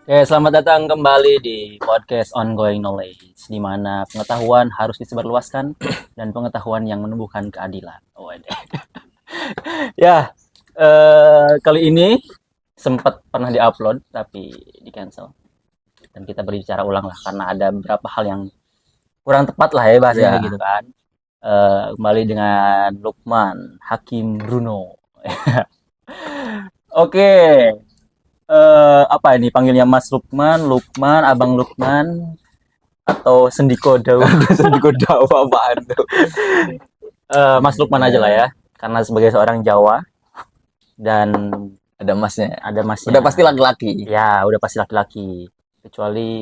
Selamat datang kembali di podcast Ongoing Knowledge, di mana pengetahuan harus disebarluaskan dan pengetahuan yang menumbuhkan keadilan. Ya, kali ini sempat pernah diupload tapi di cancel dan kita berbicara ulang lah karena ada beberapa hal yang kurang tepat lah ya bahasanya gitu kan. Kembali dengan Lukman Hakim Bruno. Oke. Apa ini panggilnya Mas Lukman, Lukman, Abang Lukman, atau Sendiko Daud? Sendiko Daud apaan tuh? Mas Lukman aja lah ya, karena sebagai seorang Jawa dan Ada masnya. ada masnya. Udah pasti laki-laki. Ya, udah pasti laki-laki. Kecuali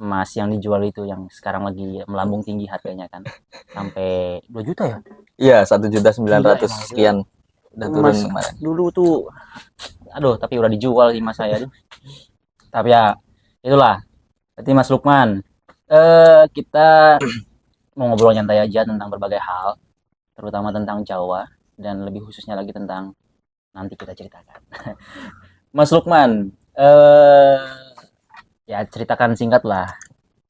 emas yang dijual itu yang sekarang lagi melambung tinggi harganya kan, sampai 2 juta ya? Iya, 1.900.000 Gila, sekian. Udah turun Emas kemarin. dulu tuh, aduh, tapi udah dijual sih mas saya tuh. Tapi ya, itulah. Berarti Mas Lukman, kita mau ngobrol nyantai aja tentang berbagai hal, terutama tentang Jawa dan lebih khususnya lagi tentang nanti kita ceritakan. Mas Lukman, ya ceritakan singkat lah.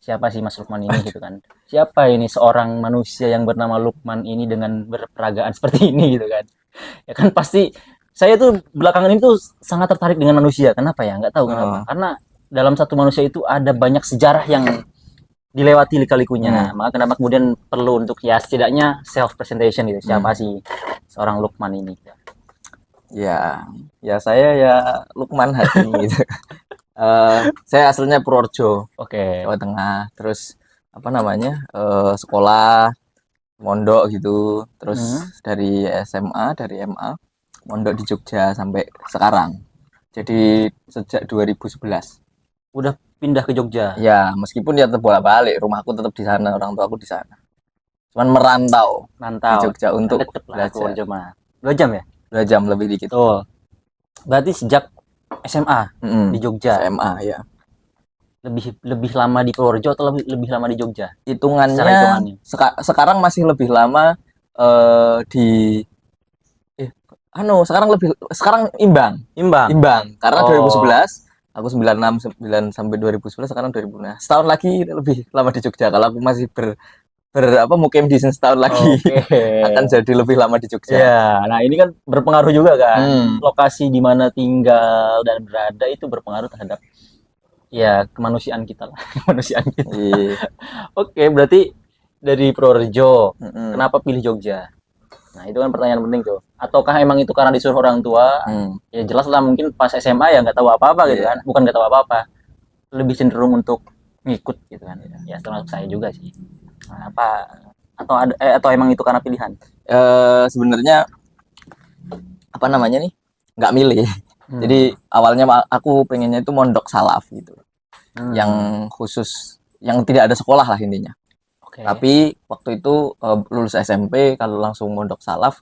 Siapa sih Mas Lukman ini gitu kan? Siapa ini seorang manusia yang bernama Lukman ini dengan berperagaan seperti ini gitu kan? Ya kan pasti saya tuh belakangan ini tuh sangat tertarik dengan manusia. Kenapa ya? Nggak tahu kenapa. Karena dalam satu manusia itu ada banyak sejarah yang dilewati lika-likunya. Maka kenapa kemudian perlu untuk ya setidaknya self presentation gitu. Siapa sih seorang Lukman ini? Ya, saya ya Lukman Hakim gitu. Saya aslinya Purworejo, Oke. Jawa Tengah. Terus apa namanya? Sekolah mondok gitu. Terus dari SMA, dari MA mondok di Jogja sampai sekarang. Jadi sejak 2011. Udah pindah ke Jogja. Ya, meskipun ya tetap bolak-balik, rumahku tetap di sana, orang tuaku di sana. Cuman merantau di Jogja untuk Deket lah belajar. Purworejo mah. 2 jam ya? 2 jam lebih dikit. Betul. Berarti sejak SMA di Jogja. SMA ya. Lebih lama di Purworejo atau lebih lama di Jogja? Hitungannya sekarang masih lebih lama di sekarang imbang karena 2011 aku 96 9 sampai 2011, sekarang 2000. Setahun lagi lebih lama di Jogja. Kalau aku masih mukim di setahun lagi akan jadi lebih lama di Jogja. Ya, nah ini kan berpengaruh juga kan. Lokasi di mana tinggal dan berada itu berpengaruh terhadap ya kemanusiaan kita lah, kemanusiaan kita. Oke, berarti dari Purworejo, kenapa pilih Jogja? Nah, itu kan pertanyaan penting tuh. Ataukah emang itu karena disuruh orang tua? Ya jelas lah, mungkin pas SMA ya nggak tahu apa-apa gitu kan. Bukan nggak tahu apa-apa. Lebih cenderung untuk ngikut gitu kan. Ya termasuk saya juga sih. Nah, atau emang itu karena pilihan? Sebenarnya apa namanya nih? Nggak milih. Jadi awalnya aku pengennya itu mondok salaf gitu. Yang khusus, yang tidak ada sekolah lah intinya. Tapi waktu itu lulus SMP kalau langsung mondok salaf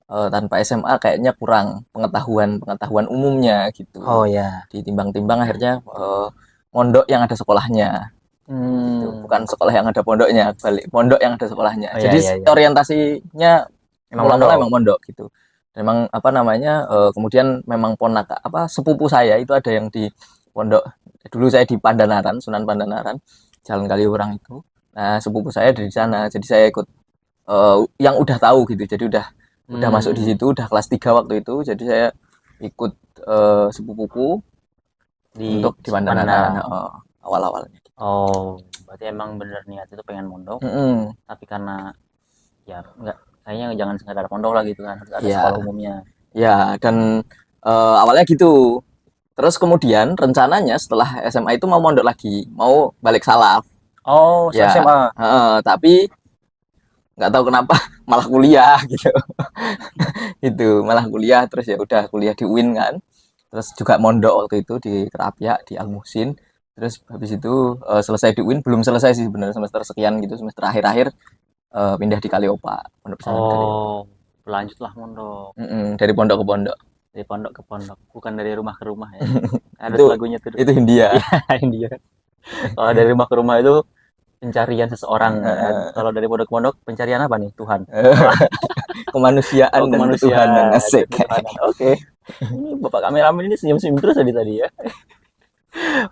tanpa SMA kayaknya kurang pengetahuan umumnya gitu. Oh ya. Ditimbang-timbang akhirnya mondok yang ada sekolahnya. Gitu. Bukan sekolah yang ada pondoknya, balik pondok yang ada sekolahnya. Oh, jadi orientasinya emang mondok gitu. Memang apa namanya kemudian memang sepupu saya itu ada yang di pondok. Dulu saya di Pandanaran, Sunan Pandanaran, Jalan Kaliurang itu. Nah, sepupu saya dari sana. Jadi saya ikut yang udah tahu gitu. Jadi udah masuk di situ, udah kelas 3 waktu itu. Jadi saya ikut sepupuku untuk di Pandanaran awal-awalnya. Oh, berarti emang bener niat itu pengen mondok. Tapi karena ya kayaknya jangan sekadar pondok lah gitu kan, harus ada sekolah umumnya. Ya, dan awalnya gitu. Terus kemudian rencananya setelah SMA itu mau mondok lagi, mau balik salaf. Oh, ya, SMA. Tapi nggak tahu kenapa malah kuliah gitu. Itu malah kuliah, terus ya udah kuliah di UIN kan. Terus juga mondok waktu itu di Kerapia, di Al Muhsin. Terus habis itu selesai di UIN, belum selesai sih sebenarnya, semester sekian gitu, semester akhir-akhir pindah di Kaliopa, pondok pesantren Kaliopa. Berlanjutlah mondok. Dari pondok ke pondok. Dari pondok ke pondok, bukan dari rumah ke rumah ya. Ada itu, lagunya tuh. Itu Hindia. Hindia. Kalau dari rumah ke rumah itu pencarian seseorang. Kalau dari pondok ke pondok pencarian apa nih? Tuhan. Kemanusiaan dan Tuhan. Asik. Oke. Ini Bapak kameramen ini senyum-senyum terus tadi ya.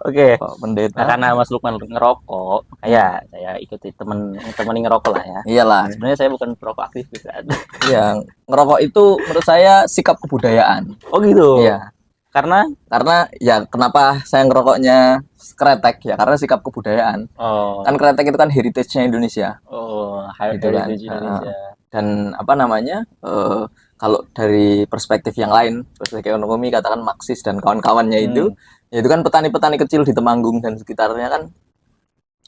Oke. Pak pendeta. Nah, karena Mas Lukman ngerokok, saya ikuti temen ngerokok lah ya. Iyalah. Sebenarnya saya bukan perokok aktivis kan. Iya, ngerokok itu menurut saya sikap kebudayaan. Oh gitu. Iya. Karena ya kenapa saya ngerokoknya kretek ya karena sikap kebudayaan. Kan kretek itu kan heritage-nya Indonesia. Gitu kan. Indonesia. Dan apa namanya? Kalau dari perspektif yang lain, perspektif ekonomi katakan Marxis dan kawan-kawannya itu kan petani-petani kecil di Temanggung dan sekitarnya kan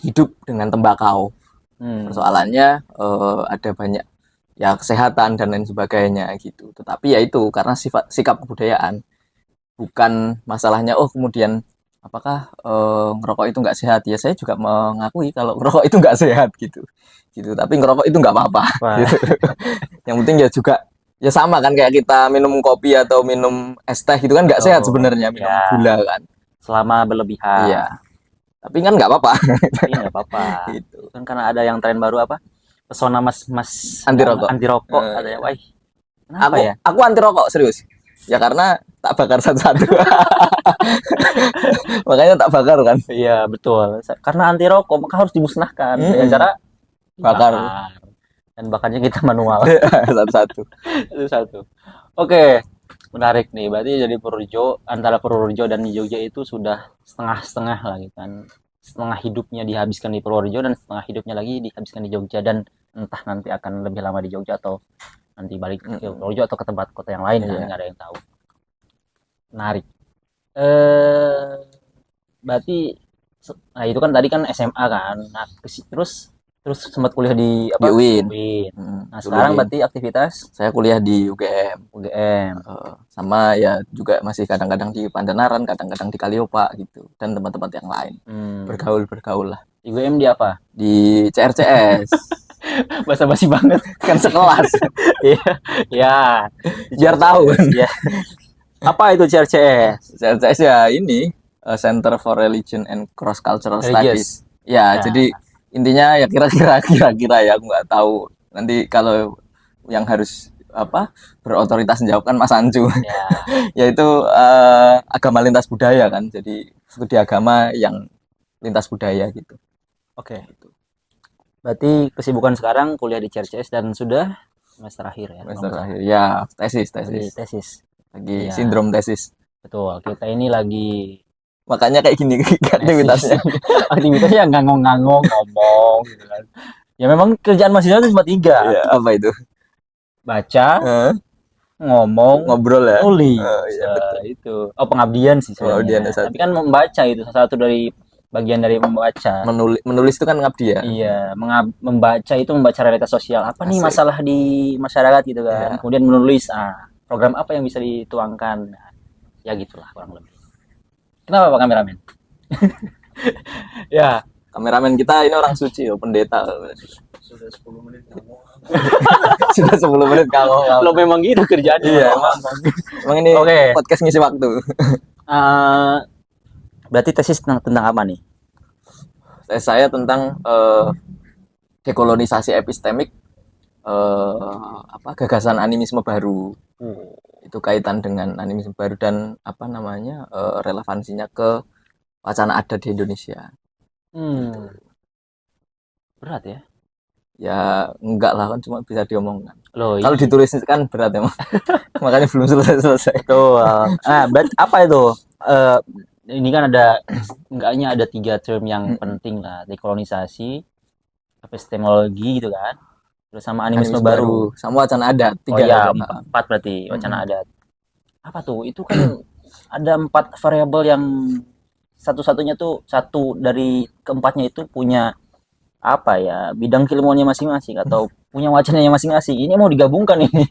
hidup dengan tembakau. Persoalannya ada banyak ya kesehatan dan lain sebagainya gitu. Tetapi ya itu karena sikap kebudayaan, bukan masalahnya kemudian apakah ngerokok itu nggak sehat. Ya saya juga mengakui kalau ngerokok itu nggak sehat gitu. Tapi ngerokok itu nggak apa-apa. Gitu. Yang penting ya juga ya sama kan kayak kita minum kopi atau minum es teh itu kan nggak sehat sebenarnya, minum gula kan. Selama berlebihan. Iya. Tapi kan nggak apa-apa. Tapi nggak apa-apa. Gitu. Kan karena ada yang tren baru apa? Pesona mas anti rokok. Ada ya, wah. Kenapa ya? Aku anti rokok serius. Ya karena tak bakar satu-satu. Makanya tak bakar kan. Iya betul. Karena anti rokok maka harus dimusnahkan. Dengan cara bakar. Dan bakarnya kita manual. Satu-satu. Oke. Menarik nih. Berarti jadi antara Purworejo dan di Jogja itu sudah setengah-setengah lah gitu kan. Setengah hidupnya dihabiskan di Purworejo dan setengah hidupnya lagi dihabiskan di Jogja, dan entah nanti akan lebih lama di Jogja atau nanti balik ke Purworejo atau ke tempat kota yang lain, kan nggak ada yang tahu. Menarik. Berarti nah itu kan tadi kan SMA kan. Nah, terus sempat kuliah di UIN. Nah, sekarang berarti aktivitas saya kuliah di UGM. Sama ya juga masih kadang-kadang di Pandanaran, kadang-kadang di Kaliopa gitu, dan tempat-tempat yang lain. Bergaul lah. Di UGM di apa? Di CRCS. Basa-basi banget kan sekelas. Iya. Biar tahu kan. Ya. Apa itu CRCS? CRCS ya ini Center for Religion and Cross Cultural Studies. Ya, jadi intinya ya kira-kira ya aku nggak tahu. Nanti kalau yang harus berotoritas menjawab kan Mas Anju. Yaitu agama lintas budaya kan. Jadi studi agama yang lintas budaya gitu. Oke. Berarti kesibukan sekarang kuliah di CRCS dan sudah semester akhir ya? Semester akhir. Ya, tesis. Lagi sindrom tesis. Betul. Kita ini lagi makanya kayak gini aktivitasnya. Aktivitasnya ngomong gitu kan. Ya memang kerjaan mahasiswa itu cuma 3. Ya, apa itu? Baca, ngomong, ngobrol ya. Nulis. Itu. Pengabdian sih sebenarnya. Tapi kan membaca itu salah satu dari bagian dari membaca. Menulis itu kan ngabdi ya. Iya, membaca itu membaca realitas sosial. Apa nih masalah di masyarakat gitu kan. Kemudian menulis program apa yang bisa dituangkan. Ya gitulah kurang lebih. Kenapa Pak kameramen? Ya, kameramen kita ini orang suci pendeta. Sudah 10 menit kamu. Sudah 10 menit kamu. Lo memang gitu kerjaannya. Iya, emang ini podcast ngisi waktu. Berarti tesis tentang apa nih? Tesis saya tentang dekolonisasi epistemik, gagasan animisme baru. Itu kaitan dengan animisme baru dan relevansinya ke wacana adat di Indonesia. Berat ya? Ya enggak lah, kan cuma bisa diomongkan. Kalau ditulis kan berat emang. Makanya belum selesai. Betul. Berarti apa itu? Ini kan enggaknya ada 3 term yang penting lah. Dekolonisasi, epistemologi gitu kan. Terus sama animisme baru. Sama wacana adat. 3 4 berarti wacana adat. Apa tuh? Itu kan ada 4 variabel yang satu-satunya tuh satu dari keempatnya itu punya bidang keilmuannya masing-masing atau punya wacananya masing-masing. Ini mau digabungkan ini.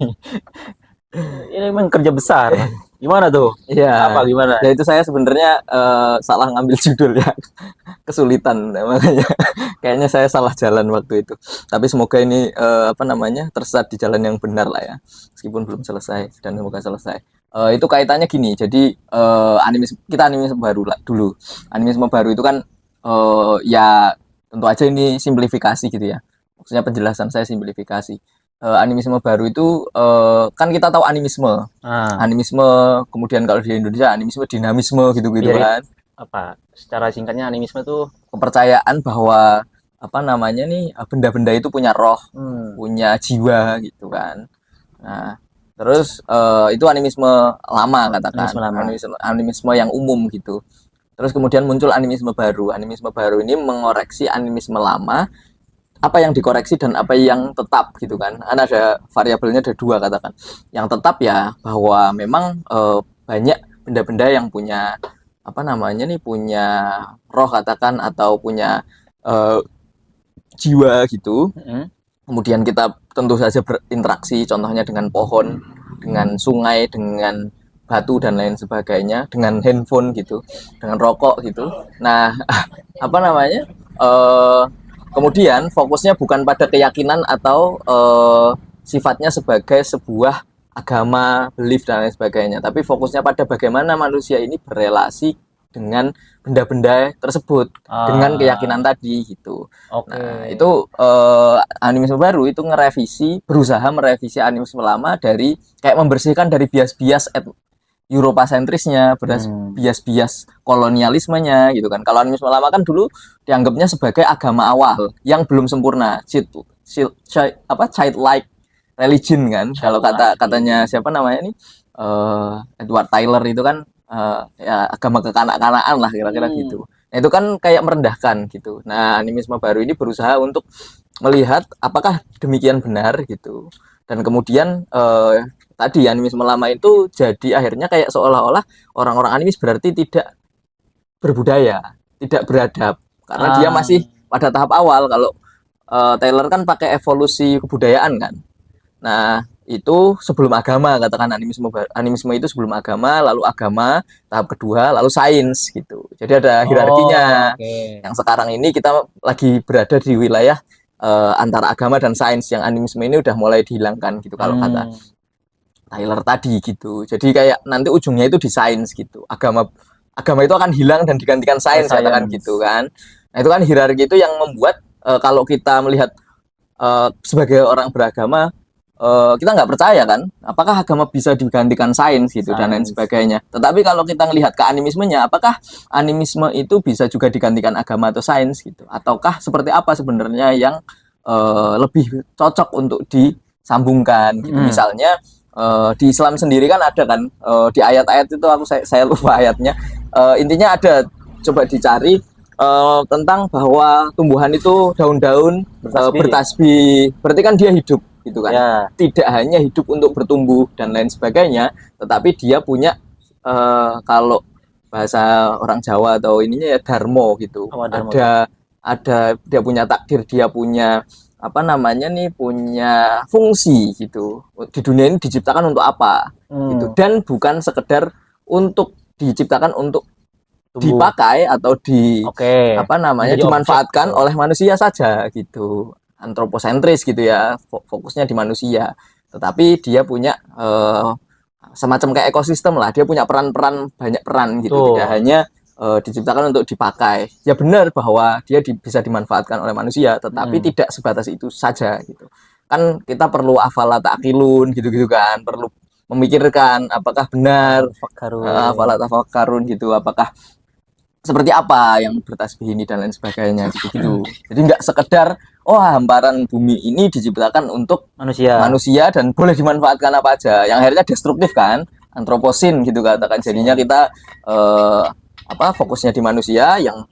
Ini memang kerja besar. Gimana tuh? Iya. Gimana? Ya itu saya sebenarnya salah ngambil judul ya. Kesulitan makanya. Kayaknya saya salah jalan waktu itu. Tapi semoga ini tersesat di jalan yang benar lah ya. Meskipun belum selesai dan semoga selesai. Itu kaitannya gini. Jadi animisme baru lah dulu. Animisme baru itu kan ya tentu aja ini simplifikasi gitu ya. Maksudnya penjelasan saya simplifikasi. Animisme baru itu kan kita tahu animisme. Animisme, kemudian kalau di Indonesia animisme dinamisme gitu-gitu kan. apa secara singkatnya animisme tuh kepercayaan bahwa apa namanya nih benda-benda itu punya roh, punya jiwa gitu kan. Nah, terus itu animisme lama katakan, animisme yang umum gitu. Terus kemudian muncul animisme baru. Animisme baru ini mengoreksi animisme lama, apa yang dikoreksi dan apa yang tetap gitu kan. Ada variabelnya, ada dua katakan. Yang tetap ya bahwa memang banyak benda-benda yang punya apa namanya nih, punya roh katakan, atau punya jiwa gitu. Kemudian kita tentu saja berinteraksi, contohnya dengan pohon, dengan sungai, dengan batu dan lain sebagainya, dengan handphone gitu, dengan rokok gitu. Nah, apa namanya? Kemudian fokusnya bukan pada keyakinan atau sifatnya sebagai sebuah agama, belief dan lain sebagainya, tapi fokusnya pada bagaimana manusia ini berelasi dengan benda-benda tersebut dengan keyakinan tadi gitu. Nah, itu animisme baru itu berusaha merevisi animisme lama dari kayak membersihkan dari bias-bias Europasentrisnya, bias-bias kolonialismenya gitu kan. Kalau animisme lama kan dulu dianggapnya sebagai agama awal yang belum sempurna, childlike religion kan. Kalau katanya siapa namanya nih, Edward Tyler itu kan ya agama kekanak-kanakan lah kira-kira gitu. Nah, itu kan kayak merendahkan gitu. Nah, animisme baru ini berusaha untuk melihat apakah demikian benar gitu. Dan kemudian tadi animisme lama itu jadi akhirnya kayak seolah-olah orang-orang animis berarti tidak berbudaya, tidak beradab, karena dia masih pada tahap awal. Kalau Taylor kan pakai evolusi kebudayaan kan. Nah, itu sebelum agama katakan, animisme itu sebelum agama, lalu agama tahap kedua, lalu sains gitu. Jadi ada hierarkinya. Yang sekarang ini kita lagi berada di wilayah antara agama dan sains, yang animisme ini udah mulai dihilangkan gitu kalau kata Tyler tadi gitu. Jadi kayak nanti ujungnya itu di sains gitu. Agama itu akan hilang dan digantikan sains katakan gitu kan. Nah, itu kan hierarki itu yang membuat kalau kita melihat sebagai orang beragama, kita nggak percaya kan, apakah agama bisa digantikan sains gitu dan lain sebagainya. Tetapi kalau kita melihat ke animismenya, apakah animisme itu bisa juga digantikan agama atau sains gitu, ataukah seperti apa sebenarnya yang lebih cocok untuk disambungkan gitu. Misalnya di Islam sendiri kan ada kan, di ayat-ayat itu saya lupa ayatnya, intinya ada, coba dicari tentang bahwa tumbuhan itu daun-daun bertasbih, berarti kan dia hidup gitu kan. Ya. Tidak hanya hidup untuk bertumbuh dan lain sebagainya, tetapi dia punya kalau bahasa orang Jawa atau ininya ya dharma gitu. Ada dia punya takdir, dia punya apa namanya nih, punya fungsi gitu. Di dunia ini diciptakan untuk apa gitu, dan bukan sekedar untuk diciptakan untuk dipakai atau apa namanya dimanfaatkan oleh manusia saja gitu. Antroposentris gitu ya, fokusnya di manusia, tetapi dia punya semacam kayak ekosistem lah, dia punya banyak peran gitu. Tidak hanya diciptakan untuk dipakai. Ya benar bahwa dia bisa dimanfaatkan oleh manusia, tetapi tidak sebatas itu saja gitu. Kan kita perlu afala ta'qilun gitu-gitu kan, perlu memikirkan apakah benar afala tafakkarun gitu, apakah seperti apa yang bertasbih ini dan lain sebagainya gitu. Jadi nggak sekedar hamparan bumi ini diciptakan untuk manusia dan boleh dimanfaatkan apa aja, yang akhirnya destruktif kan, antroposin gitu katakan. Jadinya kita fokusnya di manusia, yang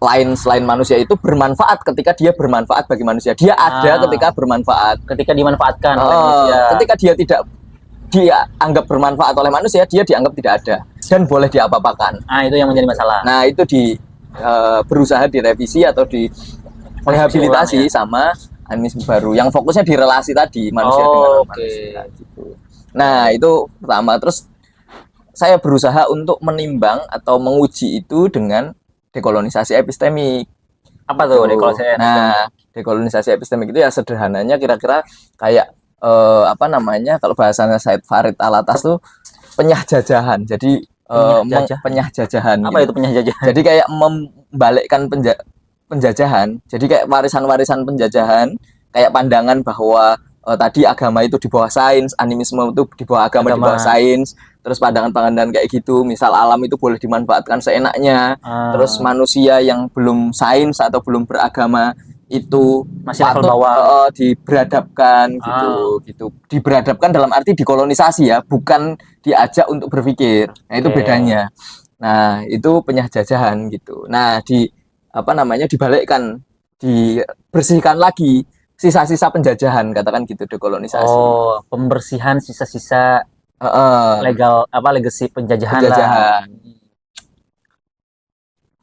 lain selain manusia itu bermanfaat ketika dia bermanfaat bagi manusia. Dia ada ketika bermanfaat, ketika dimanfaatkan oleh manusia. Ketika dia tidak dianggap bermanfaat oleh manusia, dia dianggap tidak ada dan boleh diapa-apakan. Itu yang menjadi masalah. Nah, itu berusaha direvisi atau direhabilitasi sama animisme baru yang fokusnya di relasi tadi, manusia dengan manusia gitu. Nah, itu pertama. Terus saya berusaha untuk menimbang atau menguji itu dengan dekolonisasi epistemik. Apa tuh dekolonisasi epistemik? Nah, dekolonisasi epistemik itu ya sederhananya kira-kira kayak kalau bahasanya Said Farid Alatas tuh penyahjajahan. Jadi penyahjajahan. Apa gitu. Itu penyahjajahan? Jadi kayak membalikkan penjajahan. Jadi kayak warisan-warisan penjajahan, kayak pandangan bahwa tadi agama itu di bawah sains, animisme itu di bawah agama, di bawah sains, terus pandangan-pandangan kayak gitu, misal alam itu boleh dimanfaatkan seenaknya, terus manusia yang belum sains atau belum beragama itu masih level patut bawah. diberadabkan gitu. Diberadabkan dalam arti dikolonisasi ya, bukan diajak untuk berpikir. Nah, itu bedanya. Nah, itu penjajahan gitu. Nah, dibalikkan, dibersihkan lagi sisa-sisa penjajahan, katakan gitu, dekolonisasi. Oh, pembersihan sisa-sisa legacy penjajahan lah.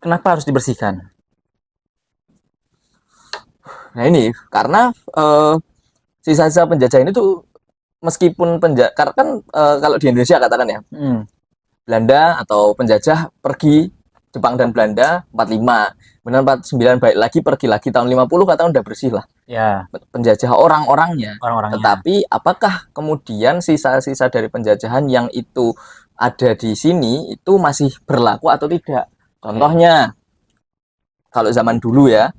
Kenapa harus dibersihkan? Nah ini karena sisa-sisa penjajahan itu meskipun karena kan kalau di Indonesia katakan ya, Belanda atau penjajah pergi, Jepang dan Belanda 45, benar 49 balik lagi, pergi lagi tahun 50, katakan udah bersih lah. Ya. Penjajah orang-orangnya. Tetapi apakah kemudian sisa-sisa dari penjajahan yang itu ada di sini itu masih berlaku atau tidak? Contohnya, kalau zaman dulu ya,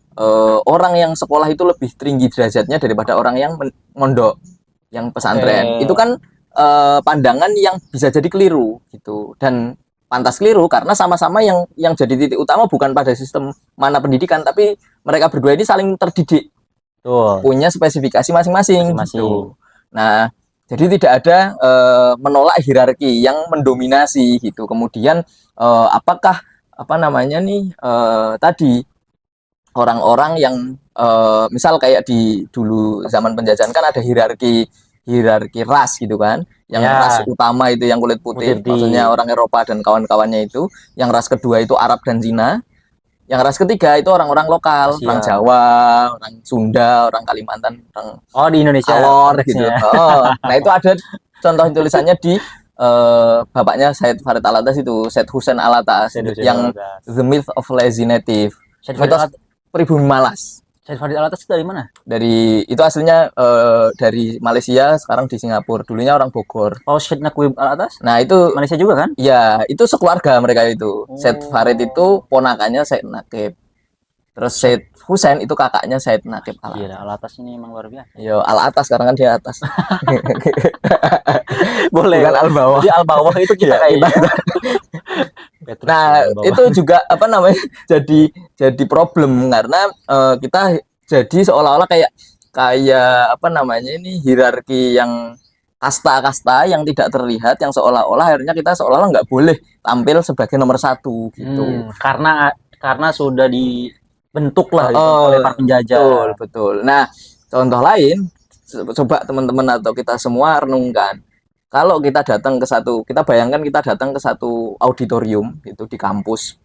orang yang sekolah itu lebih tinggi derajatnya daripada orang yang mondok, yang pesantren. Itu kan pandangan yang bisa jadi keliru gitu, dan pantas keliru karena sama-sama yang jadi titik utama bukan pada sistem mana pendidikan, tapi mereka berdua ini saling terdidik. Punya spesifikasi masing-masing gitu. Nah, jadi tidak ada menolak hierarki yang mendominasi gitu. Kemudian apakah tadi orang-orang yang misal kayak di dulu zaman penjajahan kan ada hierarki ras gitu kan. Yang ras utama itu yang kulit putih, maksudnya orang Eropa dan kawan-kawannya itu. Yang ras kedua itu Arab dan Cina. Yang ras ketiga itu orang-orang lokal, orang Jawa, orang Sunda, orang Kalimantan, orang di Indonesia Alor gitu. Nah, itu ada contoh tulisannya di bapaknya Said Farid Alatas itu, Said Hussein Alatas, yang The Myth of Lazy Native, mitos pribumi malas. Said Farid Alatas itu dari mana? Itu aslinya dari Malaysia, sekarang di Singapura. Dulunya orang Bogor. Oh, Syed Naqib Alatas? Nah, itu Malaysia juga kan? Ya, itu sekeluarga mereka itu. Said Farid itu ponakannya Said Naqib. Terus Said Hussein itu kakaknya Said Naqib Alatas. Gila, Alatas ini emang luar biasa. Yo, Alatas sekarang kan dia atas. Boleh. Bukan al-bawah. Jadi al-bawah itu kita kayaknya. Nah, itu juga jadi problem karena kita jadi seolah-olah kayak hierarki yang kasta-kasta yang tidak terlihat, yang seolah-olah akhirnya kita seolah-olah nggak boleh tampil sebagai nomor satu gitu. Karena sudah dibentuk lah oleh para penjajah. Betul. Nah, contoh lain, coba teman-teman atau kita semua renungkan. Kalau kita bayangkan kita datang ke satu auditorium itu di kampus.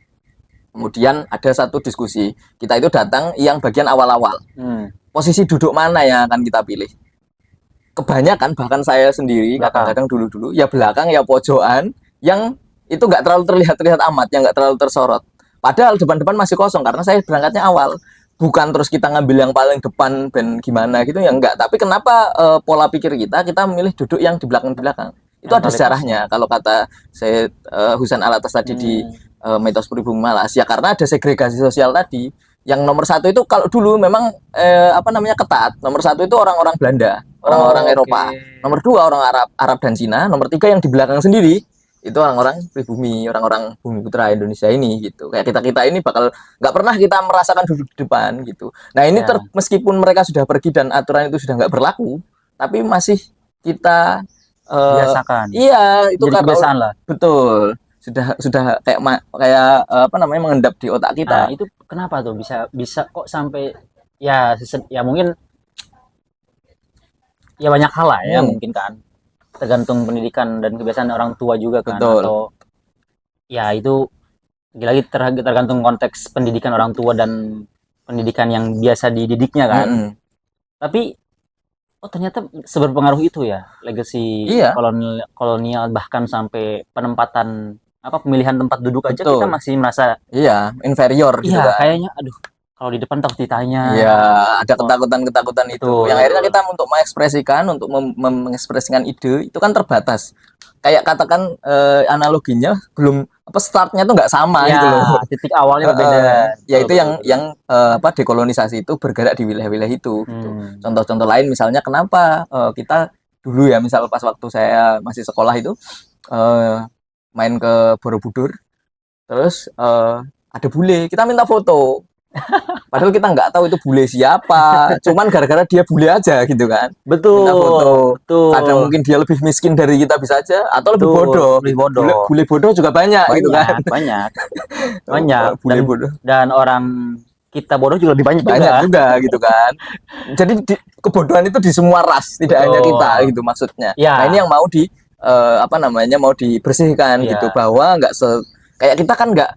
Kemudian ada satu diskusi. Kita itu datang yang bagian awal-awal. Posisi duduk mana yang akan kita pilih? Kebanyakan, bahkan saya sendiri kadang-kadang dulu ya belakang, ya pojokan, yang itu nggak terlalu terlihat amat, yang nggak terlalu tersorot. Padahal depan-depan masih kosong karena saya berangkatnya awal. Bukan terus kita ngambil yang paling depan dan gimana gitu ya, enggak. Tapi kenapa pola pikir kita memilih duduk yang di belakang-belakang? Itu ada sejarahnya. Kalau kata Said Hussein Alatas tadi di Mitos Pribumi Malas, ya karena ada segregasi sosial tadi. Yang nomor satu itu kalau dulu memang ketat. Nomor satu itu orang-orang Belanda, orang-orang Eropa. Nomor dua orang Arab dan Cina. Nomor tiga yang di belakang sendiri itu orang-orang pribumi, orang-orang bumi putra Indonesia ini gitu. Kayak kita ini bakal nggak pernah kita merasakan duduk di depan gitu. Nah ini meskipun mereka sudah pergi dan aturan itu sudah nggak berlaku, tapi masih kita biasakan. Iya, itu jadi kebiasaan lah. Betul. Sudah kayak mengendap di otak kita. Nah, itu kenapa tuh bisa kok sampai ya mungkin ya banyak hal lah ya mungkin kan. Tergantung pendidikan dan kebiasaan orang tua juga kan. Betul. Atau ya itu lagi tergantung konteks pendidikan orang tua dan pendidikan yang biasa dididiknya kan. Tapi ternyata seberpengaruh itu ya legacy kolonial bahkan sampai penempatan pemilihan tempat duduk aja kita masih merasa inferior gitu kan. Kayaknya Kalau di depan takut ditanya. Iya, ada ketakutan-ketakutan itu. Betul. Yang akhirnya kita untuk mengekspresikan, untuk mengekspresikan ide itu kan terbatas. Kayak katakan analoginya belum apa startnya tuh nggak sama Ya, gitu loh. titik awalnya berbeda. Ya itu Betul, yang apa dekolonisasi itu bergerak di wilayah-wilayah itu gitu. Hmm. Contoh-contoh lain misalnya kenapa kita dulu ya misal pas waktu saya masih sekolah itu main ke Borobudur terus ada bule, kita minta foto. Padahal kita nggak tahu itu bule siapa, cuman gara-gara dia bule aja gitu kan. Betul. Minta foto. Betul. Kadang mungkin dia lebih miskin dari kita bisa aja, atau lebih Betul, bodoh. lebih bodoh. Bule bodoh juga banyak gitu kan. Banyak. Banyak. Bule bodoh Dan orang kita bodoh juga lebih banyak juga gitu kan. Jadi kebodohan itu di semua ras, tidak hanya kita gitu maksudnya. Ya. Nah ini yang mau apa namanya mau dibersihkan Ya. gitu bahwa nggak kayak kita kan nggak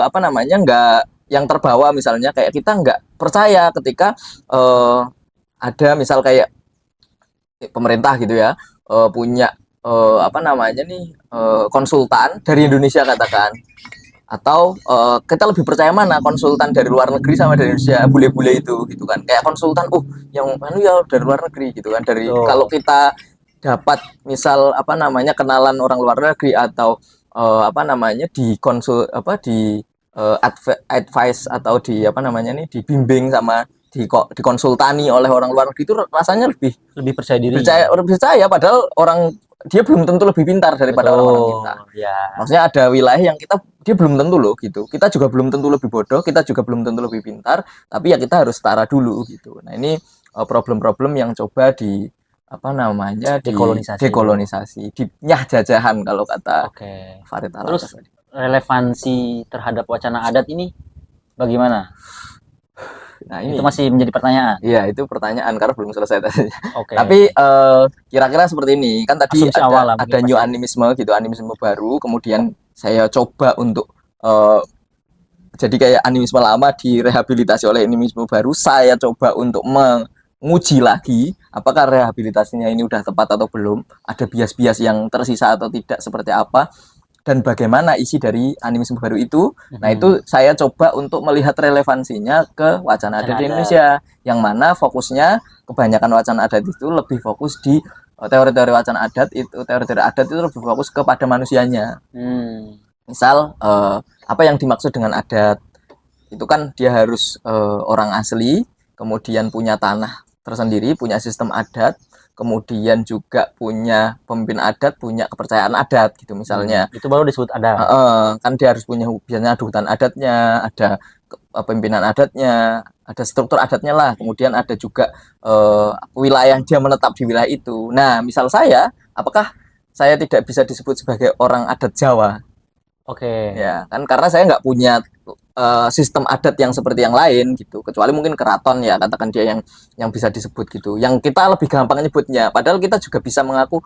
apa namanya nggak yang terbawa misalnya kayak kita nggak percaya ketika ada misal kayak pemerintah gitu ya punya apa namanya nih konsultan dari Indonesia katakan atau kita lebih percaya mana konsultan dari luar negeri sama dari Indonesia bule-bule itu gitu kan kayak konsultan yang ya dari luar negeri gitu kan dari kalau kita dapat misal apa namanya kenalan orang luar negeri atau apa namanya di konsul apa di advice atau di apa namanya nih dibimbing sama dikonsultani oleh orang luar negeri itu rasanya lebih percaya diri. Percaya padahal orang dia belum tentu lebih pintar daripada orang-orang kita. Ya. Maksudnya ada wilayah yang dia belum tentu loh gitu. Kita juga belum tentu lebih bodoh, kita juga belum tentu lebih pintar, tapi ya kita harus setara dulu gitu. Nah, ini problem-problem yang coba apa namanya dekolonisasi, dinyah jajahan kalau kata Farid Alatas. Terus relevansi terhadap wacana adat ini bagaimana? Nah, ini itu masih menjadi pertanyaan. Iya, itu pertanyaan karena belum selesai tadi. Tapi kira-kira seperti ini, kan tadi ada new animisme gitu, animisme baru, kemudian saya coba untuk jadi kayak animisme lama direhabilitasi oleh animisme baru, saya coba untuk menguji lagi apakah rehabilitasinya ini udah tepat atau belum, ada bias-bias yang tersisa atau tidak seperti apa. Dan bagaimana isi dari animisme baru itu. Nah, itu saya coba untuk melihat relevansinya ke wacana adat di Indonesia. Yang mana fokusnya kebanyakan wacana adat itu lebih fokus di teori-teori wacana adat itu, teori-teori adat itu lebih fokus kepada manusianya. Misal apa yang dimaksud dengan adat? Itu kan dia harus orang asli, kemudian punya tanah tersendiri, punya sistem adat, kemudian juga punya pemimpin adat, punya kepercayaan adat gitu misalnya. Itu baru disebut adat. Kan dia harus punya biasanya ada hutan adatnya, ada pimpinan adatnya, ada struktur adatnya lah. Kemudian ada juga wilayah dia menetap di wilayah itu. Nah, misal saya, apakah saya tidak bisa disebut sebagai orang adat Jawa? Ya, kan karena saya nggak punya sistem adat yang seperti yang lain gitu, kecuali mungkin keraton ya katakan dia yang bisa disebut gitu, yang kita lebih gampang nyebutnya, padahal kita juga bisa mengaku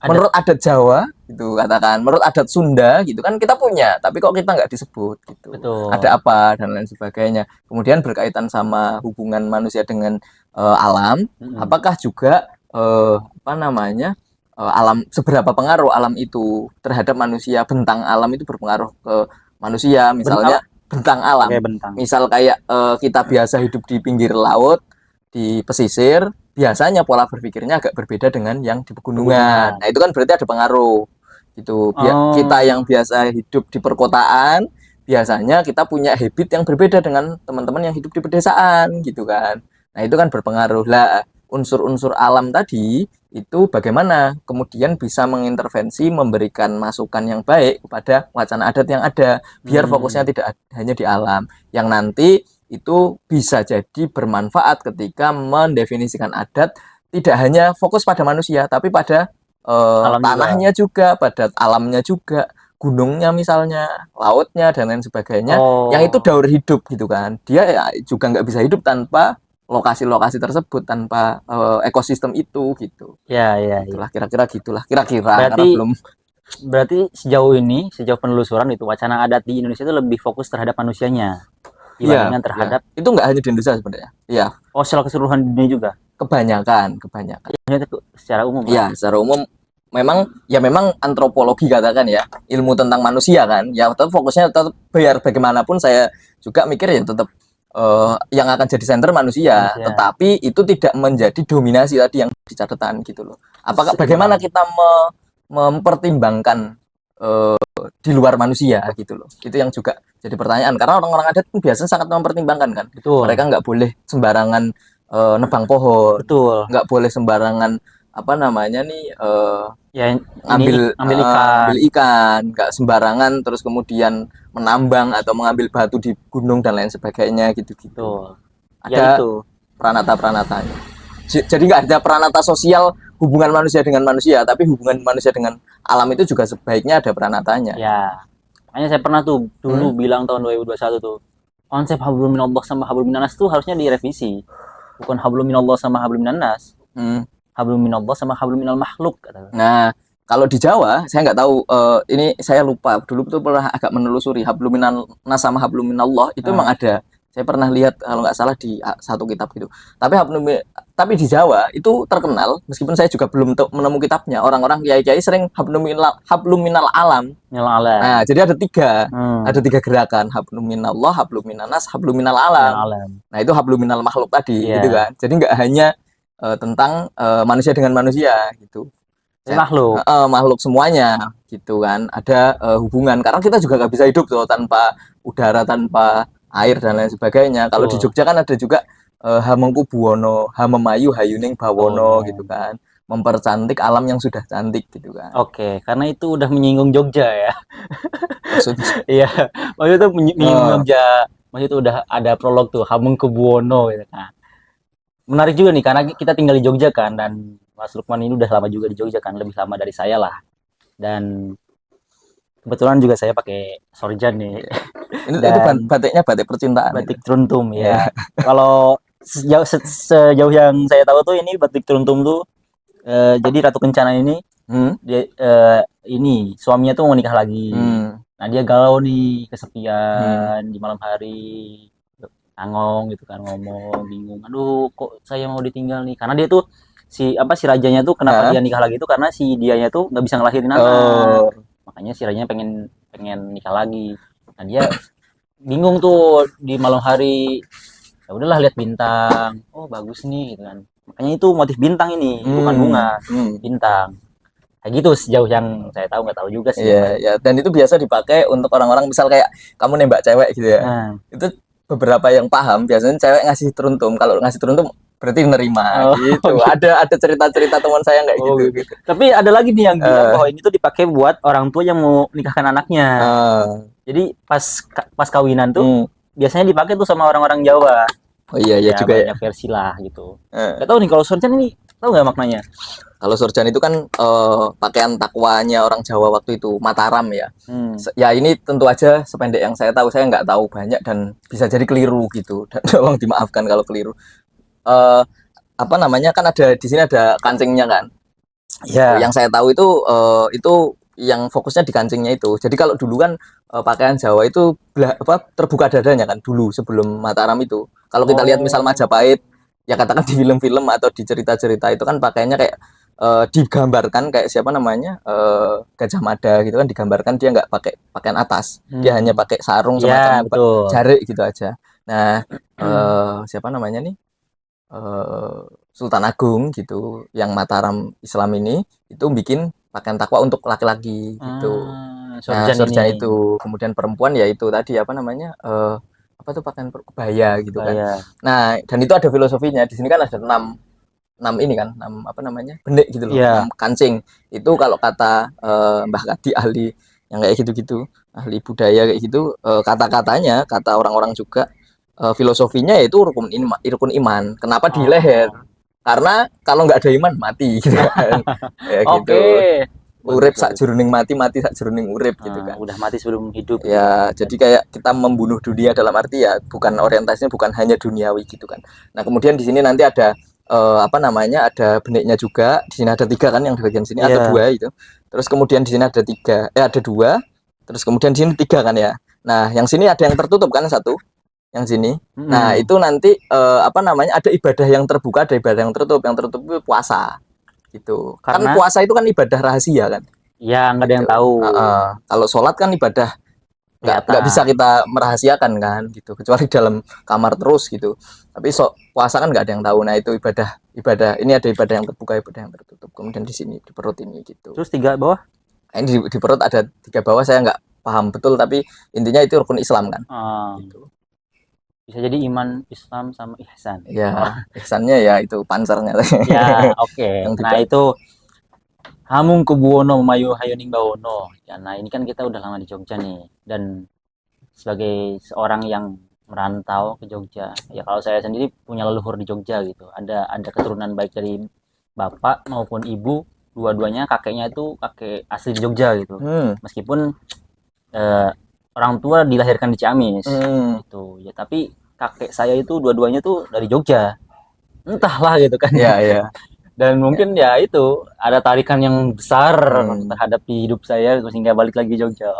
menurut adat Jawa gitu katakan, menurut adat Sunda gitu kan kita punya, tapi kok kita nggak disebut gitu. Ada apa dan lain sebagainya. Kemudian berkaitan sama hubungan manusia dengan alam, apakah juga apa namanya alam, seberapa pengaruh alam itu terhadap manusia, bentang alam itu berpengaruh ke manusia misalnya. Bentang alam. Misal kayak kita biasa hidup di pinggir laut, di pesisir, biasanya pola berpikirnya agak berbeda dengan yang di pegunungan. Nah, itu kan berarti ada pengaruh. Gitu. Kita yang biasa hidup di perkotaan, biasanya kita punya habit yang berbeda dengan teman-teman yang hidup di pedesaan gitu kan. Nah, itu kan berpengaruh. Lah, unsur-unsur alam tadi itu bagaimana kemudian bisa mengintervensi, memberikan masukan yang baik kepada wacana adat yang ada, biar fokusnya tidak hanya di alam, yang nanti itu bisa jadi bermanfaat ketika mendefinisikan adat tidak hanya fokus pada manusia, tapi pada tanahnya juga, pada alamnya juga, gunungnya misalnya, lautnya dan lain sebagainya, yang itu daur hidup gitu kan, dia ya juga nggak bisa hidup tanpa lokasi-lokasi tersebut, tanpa ekosistem itu gitu. Ya. Itulah kira-kira gitulah. Berarti sejauh penelusuran itu wacana adat di Indonesia itu lebih fokus terhadap manusianya dibandingkan terhadap itu nggak hanya di Indonesia sebenarnya. Iya. Secara keseluruhan dunia juga. Kebanyakan. Secara umum. Iya, secara umum memang antropologi katakan ya, ilmu tentang manusia kan. Ya tetap fokusnya tetap biar bagaimanapun saya juga mikir ya tetap yang akan jadi center manusia, tetapi itu tidak menjadi dominasi tadi yang di catatan gitu loh. Apakah bagaimana kita mempertimbangkan di luar manusia gitu loh? Itu yang juga jadi pertanyaan, karena orang-orang adat pun biasanya sangat mempertimbangkan kan. Betul. Mereka nggak boleh sembarangan nebang pohon, betul, nggak boleh sembarangan apa namanya nih ya ngambil ikan, ikan, nggak sembarangan terus kemudian menambang atau mengambil batu di gunung dan lain sebagainya gitu-gitu. Ada itu peranata-peranatanya. Jadi nggak ada peranata sosial hubungan manusia dengan manusia, tapi hubungan manusia dengan alam itu juga sebaiknya ada peranatanya. Ya, makanya saya pernah tuh dulu bilang tahun 2021 tuh, konsep hablum minallah sama hablum minannas tuh harusnya direvisi. Bukan hablum minallah sama hablum minannas. Hablum minallah sama hablum minal makhluk. Nah, kalau di Jawa saya nggak tahu, ini saya lupa, dulu tuh pernah agak menelusuri hablum minannas sama hablum minallah itu memang ada. Saya pernah lihat kalau nggak salah di satu kitab gitu. Tapi di Jawa itu terkenal, meskipun saya juga belum menemu kitabnya. Orang-orang kiai-kiai sering hablum minal alam. Nah, jadi ada tiga gerakan, hablum minallah, hablum minannas, hablum minal alam. Nah, itu hablum minal makhluk tadi, gitu kan. Jadi nggak hanya tentang manusia dengan manusia gitu. Makhluk semuanya gitu kan. Ada hubungan, karena kita juga nggak bisa hidup tuh tanpa udara, tanpa air dan lain sebagainya. Kalau di Jogja kan ada juga Hamengku Buwono, Hamemayu Hayuning Bawono gitu kan, mempercantik alam yang sudah cantik gitu kan. Oke, karena itu udah menyinggung Jogja ya. Maksudnya iya, maksudnya itu menyinggung Jogja. Maksudnya itu udah ada prolog tuh Hamengku Buwono gitu kan. Menarik juga nih karena kita tinggal di Jogja kan, dan Mas Lukman ini udah lama juga di Jogja kan, lebih lama dari saya lah. Dan kebetulan juga saya pakai sorjan nih. Itu batiknya batik percintaan. Batik Truntum ya. Kalau sejauh yang saya tahu tuh ini batik Truntum tuh jadi Ratu Kencana ini dia ini suaminya tuh mau nikah lagi. Nah, dia galau nih, kesepian di malam hari. Angong gitu kan, ngomong bingung. Aduh, kok saya mau ditinggal nih? Karena dia tuh si rajanya tuh kenapa dia nikah lagi tuh karena si dianya tuh nggak bisa ngelahirin anak. Makanya si rajanya pengen nikah lagi. Nah, dia bingung tuh di malam hari. Ya udahlah, lihat bintang. Oh, bagus nih gitu kan. Makanya itu motif bintang ini, bukan bunga, bintang. Kayak gitu sejauh yang saya tahu, nggak tahu juga sih. Iya, dan itu biasa dipakai untuk orang-orang misal kayak kamu nembak cewek gitu ya. Itu beberapa yang paham biasanya cewek ngasih teruntum, kalau ngasih teruntum berarti nerima gitu. Ada cerita-cerita teman saya kayak gitu. Tapi ada lagi nih yang bilang bahwa ini tuh dipakai buat orang tua yang mau nikahkan anaknya. Jadi pas kawinan tuh biasanya dipakai tuh sama orang-orang Jawa. Oh iya juga banyak versi lah gitu. Gak tahu nih kalau sorjan ini tahu nggak maknanya? Kalau sorjan itu kan pakaian takwanya orang Jawa waktu itu, Mataram ya. Ya ini tentu aja sependek yang saya tahu, saya nggak tahu banyak dan bisa jadi keliru gitu. Dan tolong dimaafkan kalau keliru. Apa namanya, kan ada di sini ada kancingnya kan. Ya. Yang saya tahu itu yang fokusnya di kancingnya itu. Jadi kalau dulu kan pakaian Jawa itu terbuka dadanya kan dulu sebelum Mataram itu. Kalau kita lihat misal Majapahit, ya katakan di film-film atau di cerita-cerita itu kan pakaiannya kayak digambarkan kayak siapa namanya, Gajah Mada gitu kan, digambarkan dia nggak pakai pakaian atas, dia hanya pakai sarung semacam jarik gitu aja. Nah, siapa namanya nih, Sultan Agung gitu yang Mataram Islam ini itu bikin pakaian takwa untuk laki-laki gitu. Sorjan itu, kemudian perempuan ya itu tadi apa namanya, apa tuh pakaian kebaya gitu kan. Nah, dan itu ada filosofinya. Di sini kan ada 6 ini kan, 6 apa namanya, benik gitu loh, 6 kancing. Itu kalau kata Mbah Kadi ahli yang kayak gitu-gitu, ahli budaya kayak gitu, kata-katanya, kata orang-orang juga, filosofinya yaitu rukun iman. Kenapa di leher? Karena kalau nggak ada iman mati gitu kan. Ya gitu. Urip sakjroning mati sakjroning urip gitu kan. Udah mati sebelum hidup. Ya, jadi kayak kita membunuh dunia dalam arti ya bukan orientasinya bukan hanya duniawi gitu kan. Nah, kemudian di sini nanti ada apa namanya, ada beniknya juga. Di sini ada 3 kan yang di bagian sini, atau 2 itu. Terus kemudian di sini ada 3, ada 2. Terus kemudian di sini 3 kan ya. Nah, yang sini ada yang tertutup kan 1. Yang sini. Nah, itu nanti apa namanya, ada ibadah yang terbuka, ada ibadah yang tertutup. Yang tertutup itu puasa. Gitu. Karena puasa itu kan ibadah rahasia kan. Iya, nggak ada yang tahu. Kalau sholat kan ibadah nggak bisa kita merahasiakan kan gitu, kecuali dalam kamar terus gitu. Tapi puasa kan nggak ada yang tahu. Nah itu ibadah ini ada ibadah yang terbuka, ibadah yang tertutup. Kemudian di sini di perut ini gitu. Terus 3 bawah? Ini di perut ada 3 bawah, saya nggak paham betul, tapi intinya itu rukun Islam kan. Gitu. Bisa jadi iman, Islam sama ihsan. Ya, ihsannya ya itu pancernya. Ya, oke. Nah itu Hamung Kubuwono Mayu Hayuning Bawono. Ya, nah ini kan kita udah lama di Jogja nih, dan sebagai seorang yang merantau ke Jogja, ya kalau saya sendiri punya leluhur di Jogja gitu. Ada keturunan baik dari bapak maupun ibu, dua-duanya kakeknya itu kakek asli di Jogja gitu. Meskipun orang tua dilahirkan di Ciamis gitu ya, tapi kakek saya itu dua-duanya tuh dari Jogja, entahlah gitu kan. Ya. Dan mungkin ya itu ada tarikan yang besar terhadap hidup saya sehingga balik lagi Jogja.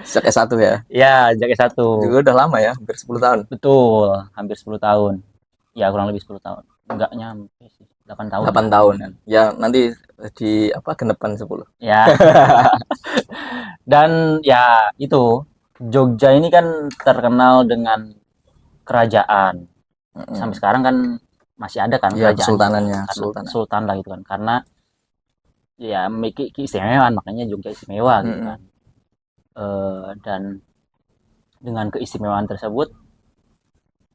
Sejak S1 ya? Ya, sejak S1. Juga udah lama ya, hampir 10 tahun. Betul, hampir 10 tahun. Ya, kurang lebih 10 tahun. Enggak nyampe sih, 8 tahun. 8 tahun kan. Ya, nanti di genepan 10. Ya. Dan ya itu Jogja ini kan terkenal dengan kerajaan. Sampai sekarang kan masih ada kan ya, kerajaan, sultan lah gitu kan, karena ya memiliki keistimewaan, makanya Jogja istimewa gitu kan. Dan dengan keistimewaan tersebut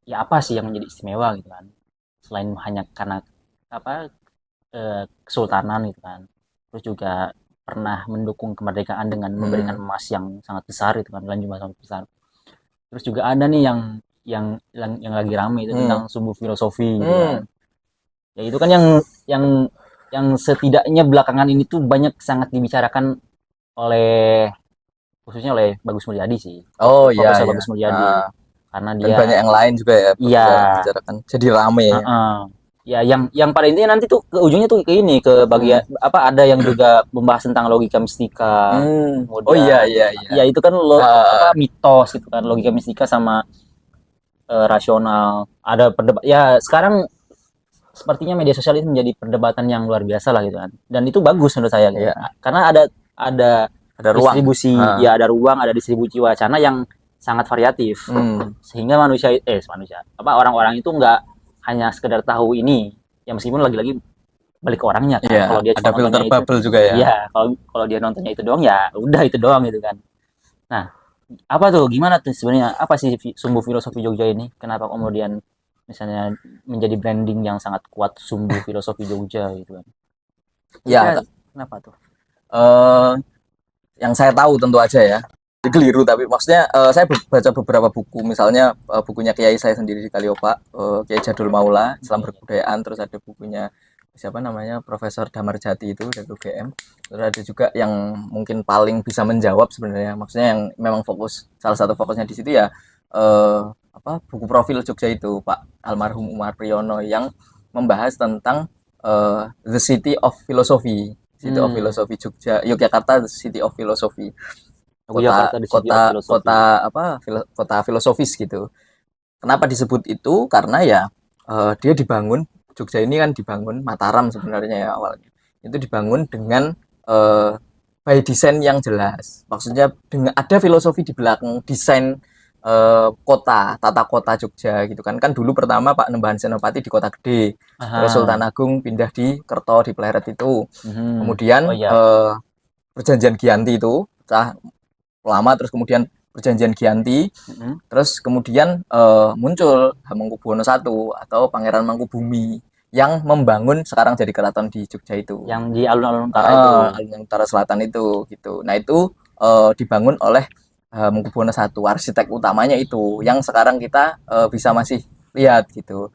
ya apa sih yang menjadi istimewa gitu kan, selain hanya karena kesultanan gitu kan. Terus juga pernah mendukung kemerdekaan dengan memberikan emas yang sangat besar itu kan, dalam jumlah sangat besar. Terus juga ada nih yang lagi rame itu tentang sumbu filosofi gitu kan. Ya itu kan yang setidaknya belakangan ini tuh banyak sangat dibicarakan khususnya oleh Bagus Mulyadi sih. Profesor Bagus Mulyadi. Karena dia banyak yang lain juga ya bicarakan. Jadi rame ya. Ya yang pada intinya nanti tuh ke ujungnya tuh ke ini, ke bagian ada yang juga membahas tentang logika mistika. Iya. Ya itu kan mitos gitu kan, logika mistika sama rasional. Ada ya sekarang sepertinya media sosial itu menjadi perdebatan yang luar biasa lah gitu kan, dan itu bagus menurut saya gitu. Karena ada distribusi ruang. Ya ada ruang, ada distribusi wacana yang sangat variatif, sehingga orang-orang itu nggak hanya sekedar tahu ini ya, meskipun lagi-lagi balik ke orangnya kan. Kalau dia ada filter bubble juga ya. Iya, kalau dia nontonnya itu doang ya udah itu doang gitu kan. Nah, apa tuh, gimana tuh sebenarnya, apa sih sumbu filosofi Jogja ini? Kenapa kemudian misalnya menjadi branding yang sangat kuat sumbu filosofi Jogja gitu kan? Ya, kenapa tuh? Yang saya tahu tentu aja ya, keliru, tapi maksudnya saya baca beberapa buku, misalnya bukunya Kiai saya sendiri di Kaliopak, Kiai Jadul Maula, Islam Berbudayaan, terus ada bukunya siapa namanya, Profesor Damar Jati itu dari UGM. Terus ada juga yang mungkin paling bisa menjawab sebenarnya, maksudnya yang memang salah satu fokusnya di situ ya, buku profil Jogja itu Pak almarhum Umar Priyono, yang membahas tentang the City of Philosophy, City of Philosophy Jogja, Yogyakarta, the City of Philosophy. Kota filosofis gitu. Kenapa disebut itu? Karena ya dia dibangun, Jogja ini kan dibangun, Mataram sebenarnya ya awalnya. Itu dibangun dengan by design yang jelas. Maksudnya dengan ada filosofi di belakang desain tata kota Jogja gitu kan. Kan dulu pertama Pak Nembahan Senopati di Kota Gede. Terus Sultan Agung pindah di Kerto, di Pleret itu. Kemudian Perjanjian Giyanti itu lama, terus kemudian Perjanjian Giyanti, terus kemudian muncul Hamengkubuwono I atau Pangeran Mangkubumi yang membangun sekarang jadi keraton di Jogja itu, yang di alun-alun utara itu, alun utara selatan itu gitu. Nah itu dibangun oleh Hamengkubuwono I, arsitek utamanya itu yang sekarang kita bisa masih lihat gitu.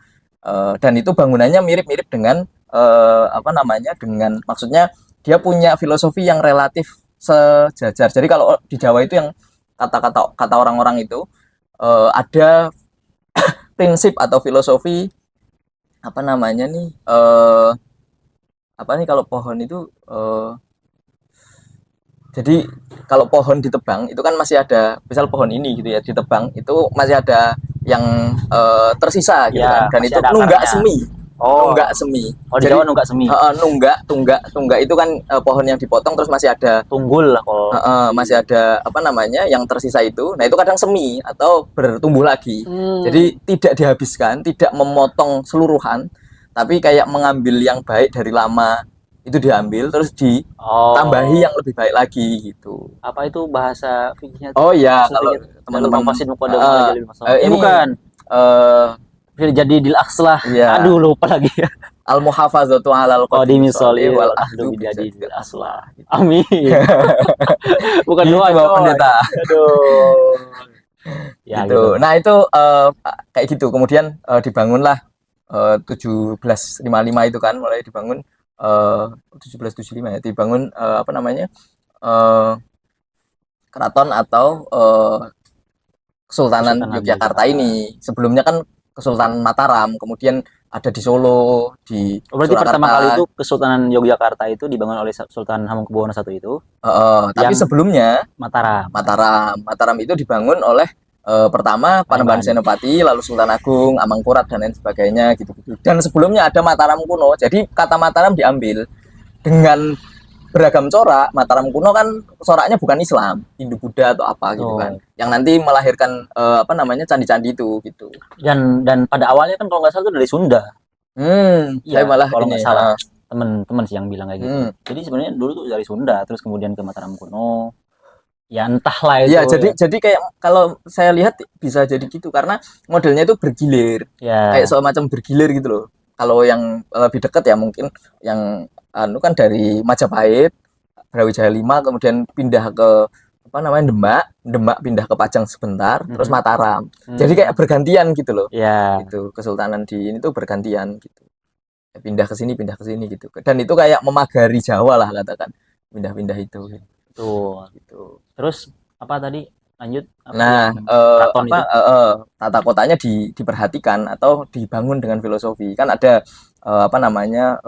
Dan itu bangunannya mirip-mirip dengan dengan, maksudnya dia punya filosofi yang relatif sejajar. Jadi kalau di Jawa itu yang kata orang-orang itu ada prinsip atau filosofi kalau pohon itu jadi kalau pohon ditebang itu kan masih ada, misal pohon ini gitu ya ditebang, itu masih ada yang tersisa gitu kan, dan itu nunggak semi. nunggak semi. Oh, di Jawa nunggak semi. Tunggak itu kan pohon yang dipotong terus masih ada Tunggul lah kalau. masih ada apa namanya yang tersisa itu. Nah, itu kadang semi atau bertumbuh lagi. Jadi tidak dihabiskan, tidak memotong seluruhan, tapi kayak mengambil yang baik dari lama itu diambil terus ditambahi yang lebih baik lagi gitu. Apa itu bahasa fikihnya? Oh iya, Maksudnya kalau gitu. teman-teman fasid muqaddam jalil masalah. ini Bukan. Jadi dil akslah. Iya. Aduh, lupa lagi. al muhafazatu alal Qadimi sholih sholih wal ahdu ahdu bidadi bijadil dil aslah. Amin. Bukan gitu, doa, Bapak coy. Pendeta. Aduh. Ya, gitu. gitu. Nah, itu kayak gitu. Kemudian dibangunlah 1755 itu kan mulai dibangun 1775 ya, dibangun apa namanya? Keraton atau Kesultanan Yogyakarta ini. Sebelumnya kan Kesultanan Mataram, kemudian ada di Solo, di Berarti Surakarta. pertama kali itu Kesultanan Yogyakarta itu dibangun oleh Sultan Hamengkubuwono I itu. Tapi sebelumnya Mataram. Mataram itu dibangun oleh pertama Panembahan Senopati, lalu Sultan Agung, Amangkurat dan lain sebagainya gitu-gitu. Dan sebelumnya ada Mataram kuno. Jadi kata Mataram diambil dengan beragam corak. Mataram kuno kan coraknya bukan Islam, Hindu Buddha atau apa gitu kan. Yang nanti melahirkan apa namanya candi-candi itu gitu. Dan pada awalnya kan kalau nggak salah itu dari Sunda. Saya malah kalau ini nggak salah teman-teman sih yang bilang kayak gitu. Jadi sebenarnya dulu tuh dari Sunda, terus kemudian ke Mataram kuno. Ya entahlah itu. Ya, jadi kayak kalau saya lihat bisa jadi gitu karena modelnya itu bergilir. Ya. Kayak semacam bergilir gitu loh. Kalau yang lebih dekat ya mungkin yang kan dari Majapahit, Brawijaya 5 kemudian pindah ke apa namanya Demak pindah ke Pajang sebentar, terus Mataram. Jadi kayak bergantian gitu loh. Ya. Gitu. Kesultanan di ini tuh bergantian gitu. Pindah ke sini gitu. Dan itu kayak memagari Jawa lah katakan. Pindah-pindah itu. Tuh, gitu. Terus apa tadi? Lanjut. Nah, tata kotanya diperhatikan atau dibangun dengan filosofi. Kan ada apa namanya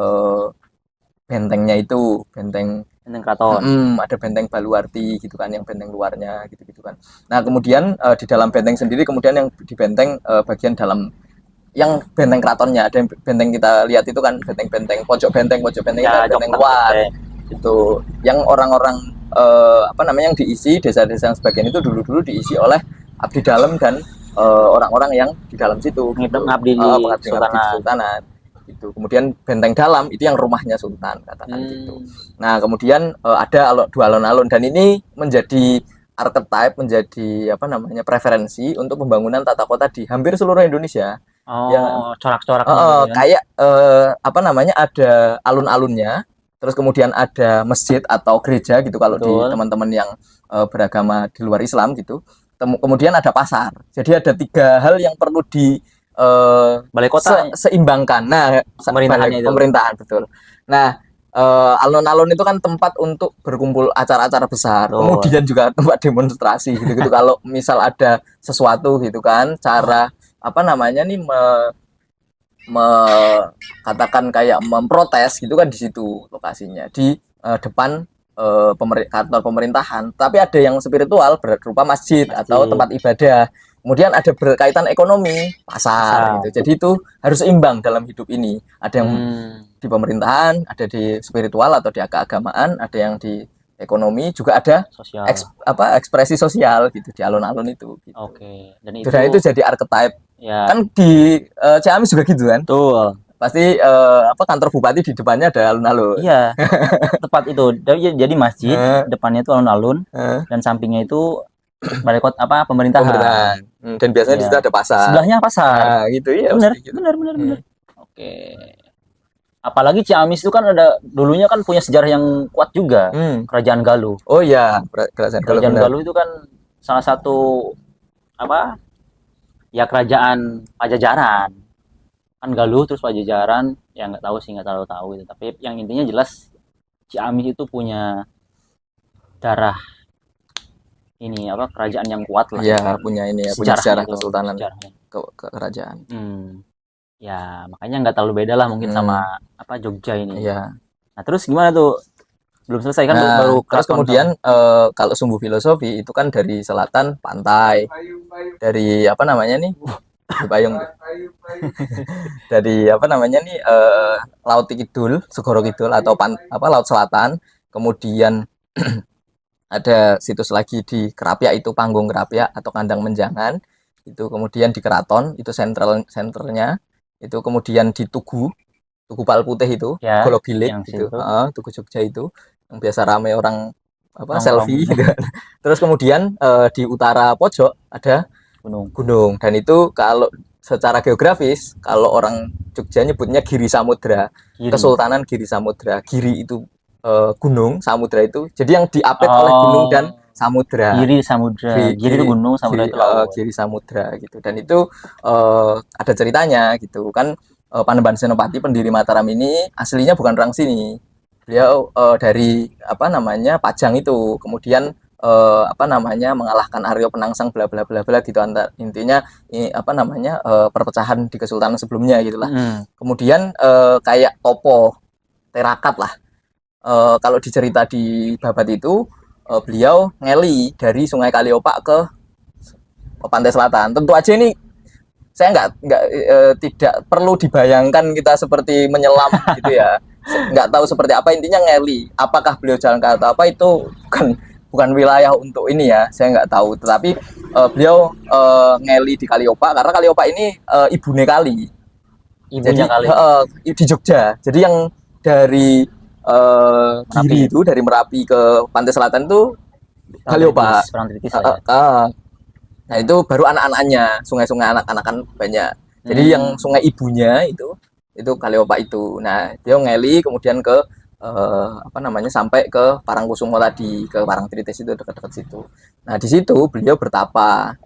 bentengnya itu, benteng keraton. Ada benteng Baluarti gitu kan, yang benteng luarnya gitu kan. Nah, kemudian di dalam benteng sendiri kemudian yang di benteng bagian dalam yang benteng keratonnya ada yang benteng kita lihat itu kan benteng pojok benteng ya, itu benteng luar. Itu yang orang-orang apa namanya yang diisi desa-desa yang sebagian itu dulu diisi oleh abdi dalam dan orang-orang yang di dalam situ mengabdi di Sultanan itu. Kemudian benteng dalam itu yang rumahnya Sultan katakan gitu. Nah, kemudian ada dua alun-alun dan ini menjadi archetype, menjadi apa namanya preferensi untuk pembangunan tata kota di hampir seluruh Indonesia. Corak-coraknya kayak apa namanya ada alun-alunnya. Terus kemudian ada masjid atau gereja gitu kalau di teman-teman yang beragama di luar Islam gitu. Kemudian ada pasar. Jadi ada 3 hal yang perlu di balai kota seimbangkan. Nah, pemerintahan betul. Nah, alun-alun itu kan tempat untuk berkumpul acara-acara besar. Kemudian juga tempat demonstrasi gitu-gitu. Kalau misal ada sesuatu gitu kan, cara apa namanya nih katakan kayak memprotes gitu kan di situ lokasinya di depan kantor pemerintahan. Tapi ada yang spiritual berupa masjid atau tempat ibadah. Kemudian ada berkaitan ekonomi, pasar gitu. Jadi itu harus imbang dalam hidup ini. Ada yang di pemerintahan, ada di spiritual atau di keagamaan, ada yang di ekonomi, juga ada ekspresi sosial gitu di alun-alun itu gitu. Dan itu jadi archetype. Ya. Kan di Ciamis juga gitu kan? Betul. Pasti kantor bupati di depannya ada alun-alun. Iya. Tepat itu. Jadi masjid, depannya itu alun-alun dan sampingnya itu balai kota pemerintahan. Dan biasanya di situ ada pasar. Sebelahnya pasar. Nah, gitu ya. Benar. Oke. Apalagi Ciamis itu kan dulunya kan punya sejarah yang kuat juga. Kerajaan Galuh. Oh iya, Kerajaan Galuh itu kan salah satu kerajaan Pajajaran. Kan Galuh terus Pajajaran, ya nggak terlalu tahu itu. Tapi yang intinya jelas Ciamis itu punya darah kerajaan yang kuat lah. Iya, punya ini ya, punya sejarah kesultanan kerajaan. Ya, makanya nggak terlalu beda lah mungkin sama Jogja ini. Iya. Nah, terus gimana tuh? Belum selesai kan baru terus kemudian kalau sumbu filosofi itu kan dari selatan pantai. Dari apa namanya nih? di payung. Dari apa namanya nih Laut Kidul, Segoro Kidul atau Laut Selatan. Kemudian ada situs lagi di Kerapia itu Panggung Kerapia atau Kandang Menjangan. Itu kemudian di Keraton itu senternya. Itu kemudian di Tugu Pal Putih itu, Ya, Gologilik yang gitu. situ. Tugu Jogja itu yang biasa ramai orang Nongkrong. selfie gitu. Terus kemudian di utara pojok ada gunung dan itu kalau secara geografis kalau orang Jogja nyebutnya Giri Samudra. Kesultanan Giri Samudra. Giri itu gunung, samudra itu jadi yang diapit oleh gunung dan samudra. Giri samudra. Giri itu gunung, samudra itu laut. Giri samudra gitu. Dan itu ada ceritanya gitu kan. Panembahan Senopati pendiri Mataram ini aslinya bukan orang sini. Beliau dari apa namanya Pajang itu. Kemudian apa namanya mengalahkan Aryo Penangsang bla bla bla bla gitu, intinya apa namanya perpecahan di kesultanan sebelumnya gitulah. Kemudian kayak topo terakat lah. Kalau dicerita di Babat itu beliau ngeli dari Sungai Kaliopak ke pantai selatan. Tentu aja ini saya tidak perlu dibayangkan kita seperti menyelam gitu ya. Nggak tahu seperti apa, intinya ngeli. Apakah beliau jalan ke atau apa itu bukan wilayah untuk ini ya, saya nggak tahu. Tetapi beliau ngeli di Kaliopak karena Kaliopak ini ibune kali. Ibunya kali. Di Jogja. Jadi yang dari Giri itu dari Merapi ke pantai selatan itu Kaliopak. Nah itu baru anak-anaknya, sungai-sungai anak-anakan banyak. Jadi yang sungai ibunya itu Kaliopak itu. Nah dia ngeli kemudian ke apa namanya sampai ke Parangkusumo tadi, ke Parangtritis itu dekat-dekat situ. Nah di situ beliau bertapa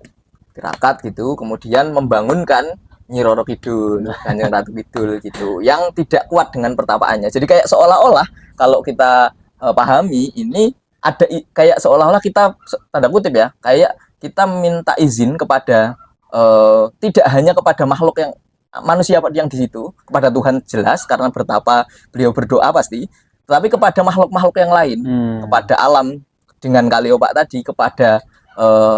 tirakat gitu, kemudian membangunkan Nyi Roro Kidul, Kanjeng Ratu Kidul gitu, yang tidak kuat dengan pertapaannya. Jadi kayak seolah-olah kalau kita pahami ini ada kayak seolah-olah kita tanda kutip ya, kayak kita minta izin kepada tidak hanya kepada makhluk yang manusia yang di situ, kepada Tuhan jelas karena bertapa beliau berdoa pasti, tetapi kepada makhluk-makhluk yang lain, kepada alam dengan Kaliopak tadi, kepada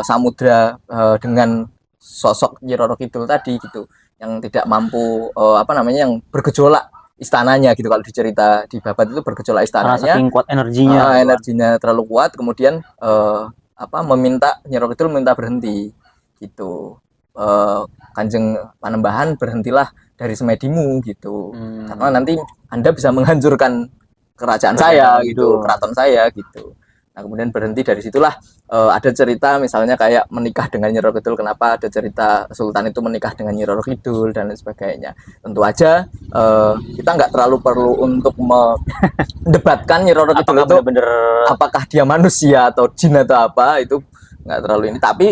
samudra dengan sosok Nyi Roro Kidul tadi gitu, yang tidak mampu apa namanya yang bergejolak istananya gitu. Kalau dicerita di Babat itu bergejolak istananya, saking kuat energinya, energinya terlalu kuat, kemudian apa meminta Nyi Roro Kidul minta berhenti gitu. Kanjeng Panembahan berhentilah dari semedimu gitu, karena nanti Anda bisa menghancurkan kerajaan saya gitu, keraton saya gitu. Nah kemudian berhenti. Dari situlah ada cerita misalnya kayak menikah dengan Nyi Roro Kidul, kenapa ada cerita Sultan itu menikah dengan Nyi Roro Kidul dan lain sebagainya. Tentu aja kita nggak terlalu perlu untuk mendebatkan Nyi Roro Kidul itu apakah dia manusia atau jin atau apa, itu nggak terlalu ini. Tapi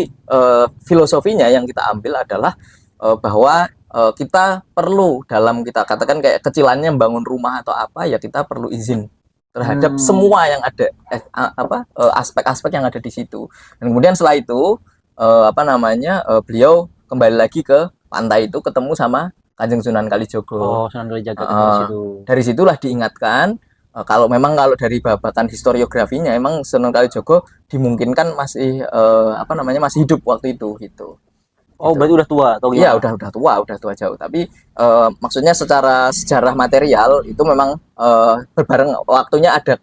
filosofinya yang kita ambil adalah bahwa kita perlu, dalam kita katakan kayak kecilannya membangun rumah atau apa ya, kita perlu izin terhadap semua yang ada aspek-aspek yang ada di situ. Dan kemudian setelah itu apa namanya beliau kembali lagi ke pantai itu, ketemu sama Kanjeng Sunan Kalijogo. Sunan Kalijaga dari situlah diingatkan kalau dari babatan historiografinya emang Sunan Kalijogo dimungkinkan masih apa namanya masih hidup waktu itu gitu. Berarti udah tua atau gimana? Iya, udah tua jauh. Tapi maksudnya secara sejarah material itu memang berbareng waktunya ada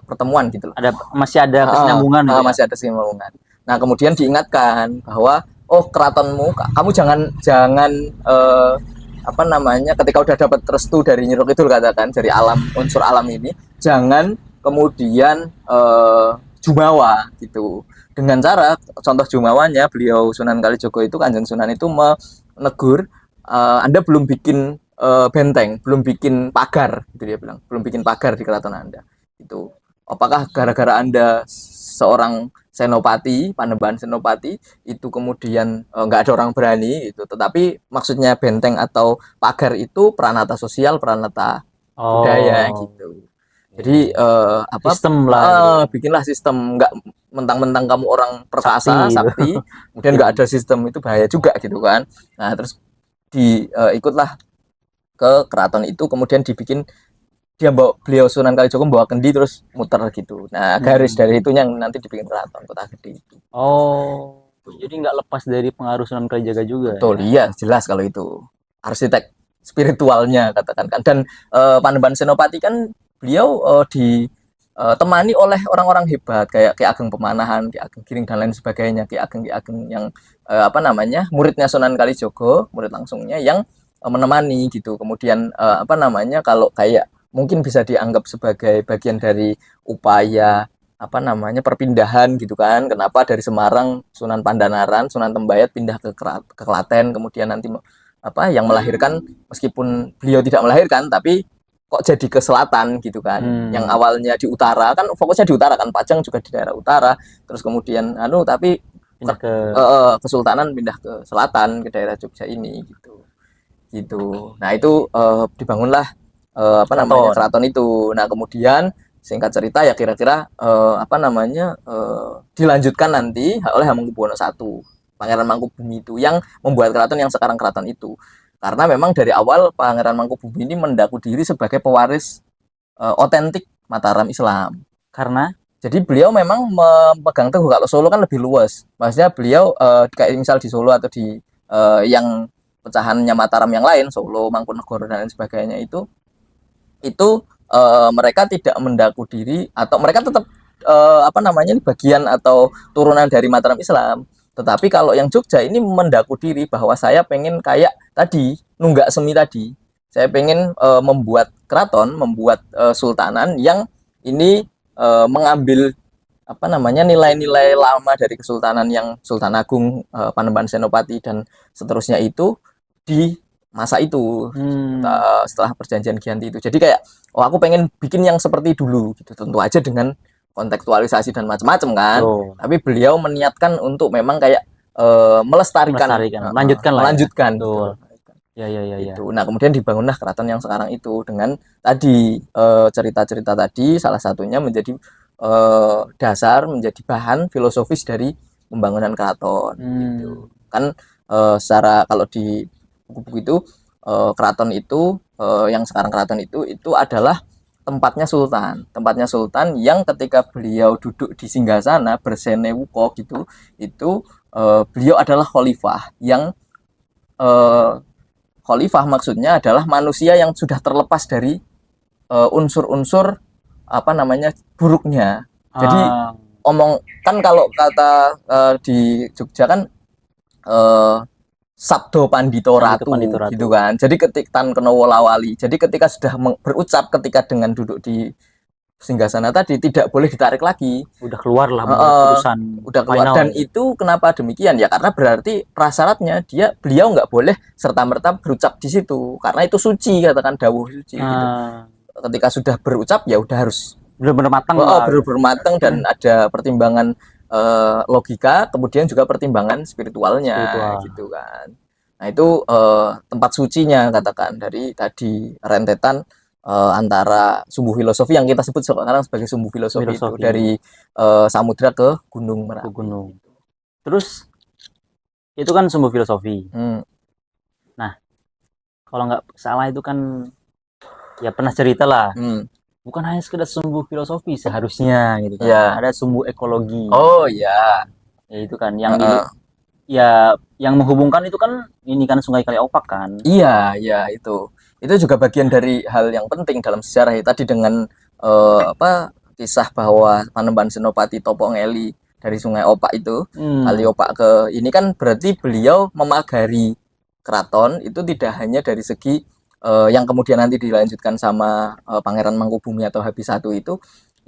pertemuan gitu loh. Masih ada kesinambungan gitu. Masih ada kesinambungan. Nah, kemudian diingatkan bahwa keratonmu kamu jangan apa namanya ketika udah dapat restu dari Nyi Roro Kidul, katakan dari unsur alam ini, jangan kemudian jumawa gitu. Dengan cara contoh jumawanya beliau Sunan Kalijogo itu, Kanjeng Sunan itu menegur, Anda belum bikin benteng, belum bikin pagar, gitu dia bilang, belum bikin pagar di keraton Anda. Itu apakah gara-gara Anda seorang senopati, Panembahan Senopati itu kemudian nggak ada orang berani itu. Tetapi maksudnya benteng atau pagar itu peranata sosial, peranata budaya gitu. Jadi sistem lah, bikinlah sistem, nggak mentang-mentang kamu orang perkasa sakti kemudian nggak ada sistem, itu bahaya juga gitu kan. Nah terus ikutlah ke keraton itu, kemudian dibikin beliau Sunan Kalijogo bawa kendi terus muter gitu. Nah garis dari itunya yang nanti dibikin keraton Kota Gede itu. gitu. Jadi nggak lepas dari pengaruh Sunan Kalijaga juga. Betul, iya jelas kalau itu arsitek spiritualnya katakan kan. Dan Panembahan Senopati kan beliau ditemani oleh orang-orang hebat kayak Ki Ageng Pemanahan, Ki Ageng Giring dan lain sebagainya, Ki Ageng yang apa namanya muridnya Sunan Kalijogo, murid langsungnya yang menemani gitu. Kemudian apa namanya kalau kayak mungkin bisa dianggap sebagai bagian dari upaya apa namanya perpindahan gitu kan. Kenapa dari Semarang Sunan Pandanaran, Sunan Tembayat pindah ke Klaten, kemudian nanti apa yang melahirkan meskipun beliau tidak melahirkan tapi kok jadi ke selatan gitu kan. Yang awalnya di utara kan fokusnya di utara kan, Pajang juga di daerah utara. Terus kemudian tapi Pindah ke kesultanan pindah ke selatan ke daerah Jogja ini gitu. Gitu. Nah, itu dibangunlah apa namanya keraton itu. Nah, kemudian singkat cerita ya kira-kira apa namanya dilanjutkan nanti oleh Hamengkubuwono I, Pangeran Mangkubumi itu yang membuat keraton yang sekarang keraton itu. Karena memang dari awal Pangeran Mangkubumi ini mendaku diri sebagai pewaris otentik Mataram Islam. karena Jadi beliau memang memegang teguh kalau Solo kan lebih luas. Maksudnya beliau kayak misal di Solo atau di yang pecahannya Mataram yang lain, Solo, Mangkunegoro dan lain sebagainya itu mereka tidak mendaku diri atau mereka tetap apa namanya bagian atau turunan dari Mataram Islam. Tetapi kalau yang Jogja ini mendaku diri bahwa saya pengen kayak tadi nunggak semi tadi. Saya pengen membuat keraton, membuat sultanan yang ini mengambil apa namanya nilai-nilai lama dari kesultanan yang Sultan Agung, Panembahan Senopati dan seterusnya itu di masa itu setelah perjanjian Giyanti itu. Jadi kayak aku pengen bikin yang seperti dulu gitu. Tentu aja dengan kontekstualisasi dan macam-macam kan. Tapi beliau meniatkan untuk memang kayak melestarikan, melanjutkan gitu. Ya. Gitu. Nah, kemudian dibangunlah keraton yang sekarang itu dengan tadi cerita-cerita tadi salah satunya menjadi dasar, menjadi bahan filosofis dari pembangunan keraton gitu. Kan secara kalau di buku-buku itu keraton itu yang sekarang keraton itu adalah tempatnya sultan yang ketika beliau duduk di singgasana bersenewuko gitu itu beliau adalah khalifah yang khalifah maksudnya adalah manusia yang sudah terlepas dari unsur-unsur apa namanya buruknya. Jadi omong kan kalau kata di Jogja kan Sabdo Pandito Ratu gitu kan. Jadi ketika Kenowo Lawali. Jadi ketika sudah berucap ketika dengan duduk di singgasana tadi tidak boleh ditarik lagi. Udah keluar lah putusan. Udah keluar. Dan itu kenapa demikian ya? Karena berarti prasyaratnya beliau nggak boleh serta-merta berucap di situ. Karena itu suci katakan dawuh suci gitu. Ketika sudah berucap ya udah harus benar-benar matang. Benar-benar matang dan ada pertimbangan logika, kemudian juga pertimbangan spiritualnya gitu kan. Nah, itu tempat sucinya katakan dari tadi rentetan antara sumbu filosofi yang kita sebut sekarang sebagai sumbu filosofi. Itu dari samudra ke gunung Merapi. Terus itu kan sumbu filosofi. Nah, kalau nggak salah itu kan ya pernah cerita lah. Bukan hanya sekedar sumbu filosofi seharusnya gitu kan. Ya. Ada sumbu ekologi. Oh ya. Ya itu kan yang yang menghubungkan itu kan ini kan Sungai Kaliopak kan. Iya, itu. Itu juga bagian dari hal yang penting dalam sejarah tadi dengan kisah bahwa Panembahan Senopati Topongeli dari Sungai Opak itu, Kaliopak ke ini kan berarti beliau memagari keraton itu tidak hanya dari segi yang kemudian nanti dilanjutkan sama Pangeran Mangkubumi atau Habis I